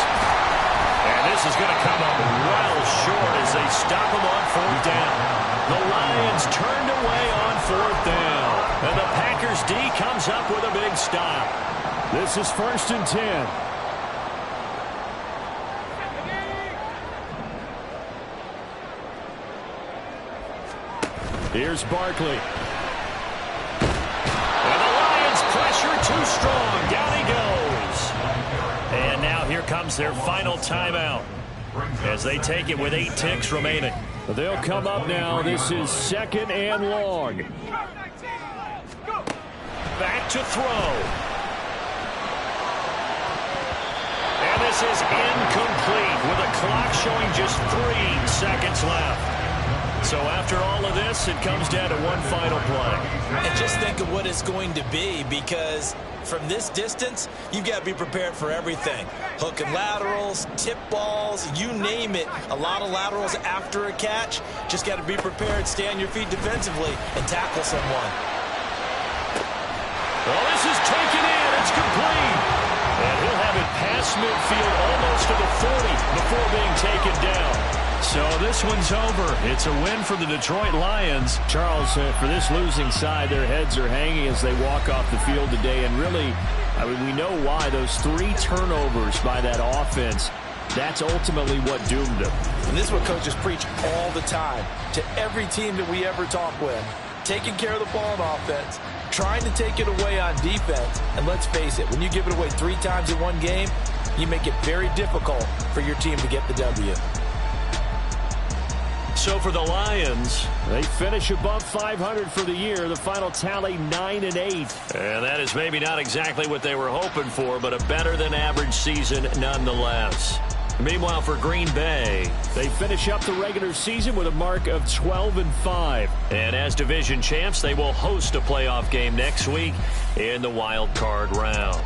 Speaker 2: And this is going to come up well short as they stop him on 4th down. The Lions turned away on 4th down. And the Packers D comes up with a big stop. This is 1st and 10. Here's Barkley. And the Lions pressure too strong. Down he goes. And now here comes their final timeout as they take it with 8 ticks remaining. They'll come up now. This is 2nd and long. Back to throw. And this is incomplete with a clock showing just 3 seconds left. So after all of this, it comes down to one final play.
Speaker 3: And just think of what it's going to be, because from this distance, you've got to be prepared for everything. Hook and laterals, tip balls, you name it. A lot of laterals after a catch. Just got to be prepared, stay on your feet defensively, and tackle someone.
Speaker 2: Well, this is taken in. It's complete. And he'll have it past midfield almost to the 40 before being taken down. So this one's over. It's a win for the Detroit Lions. Charles, for this losing side, their heads are hanging as they walk off the field today. And really, I mean, we know why. Those 3 turnovers by that offense, that's ultimately what doomed them.
Speaker 6: And this is what coaches preach all the time to every team that we ever talk with. Taking care of the ball on offense, trying to take it away on defense. And let's face it, when you give it away 3 times in one game, you make it very difficult for your team to get the W.
Speaker 2: So for the Lions, they finish above 500 for the year. The final tally 9-8. And that is maybe not exactly what they were hoping for, but a better than average season nonetheless. Meanwhile, for Green Bay, they finish up the regular season with a mark of 12-5. And as division champs, they will host a playoff game next week in the wild card round.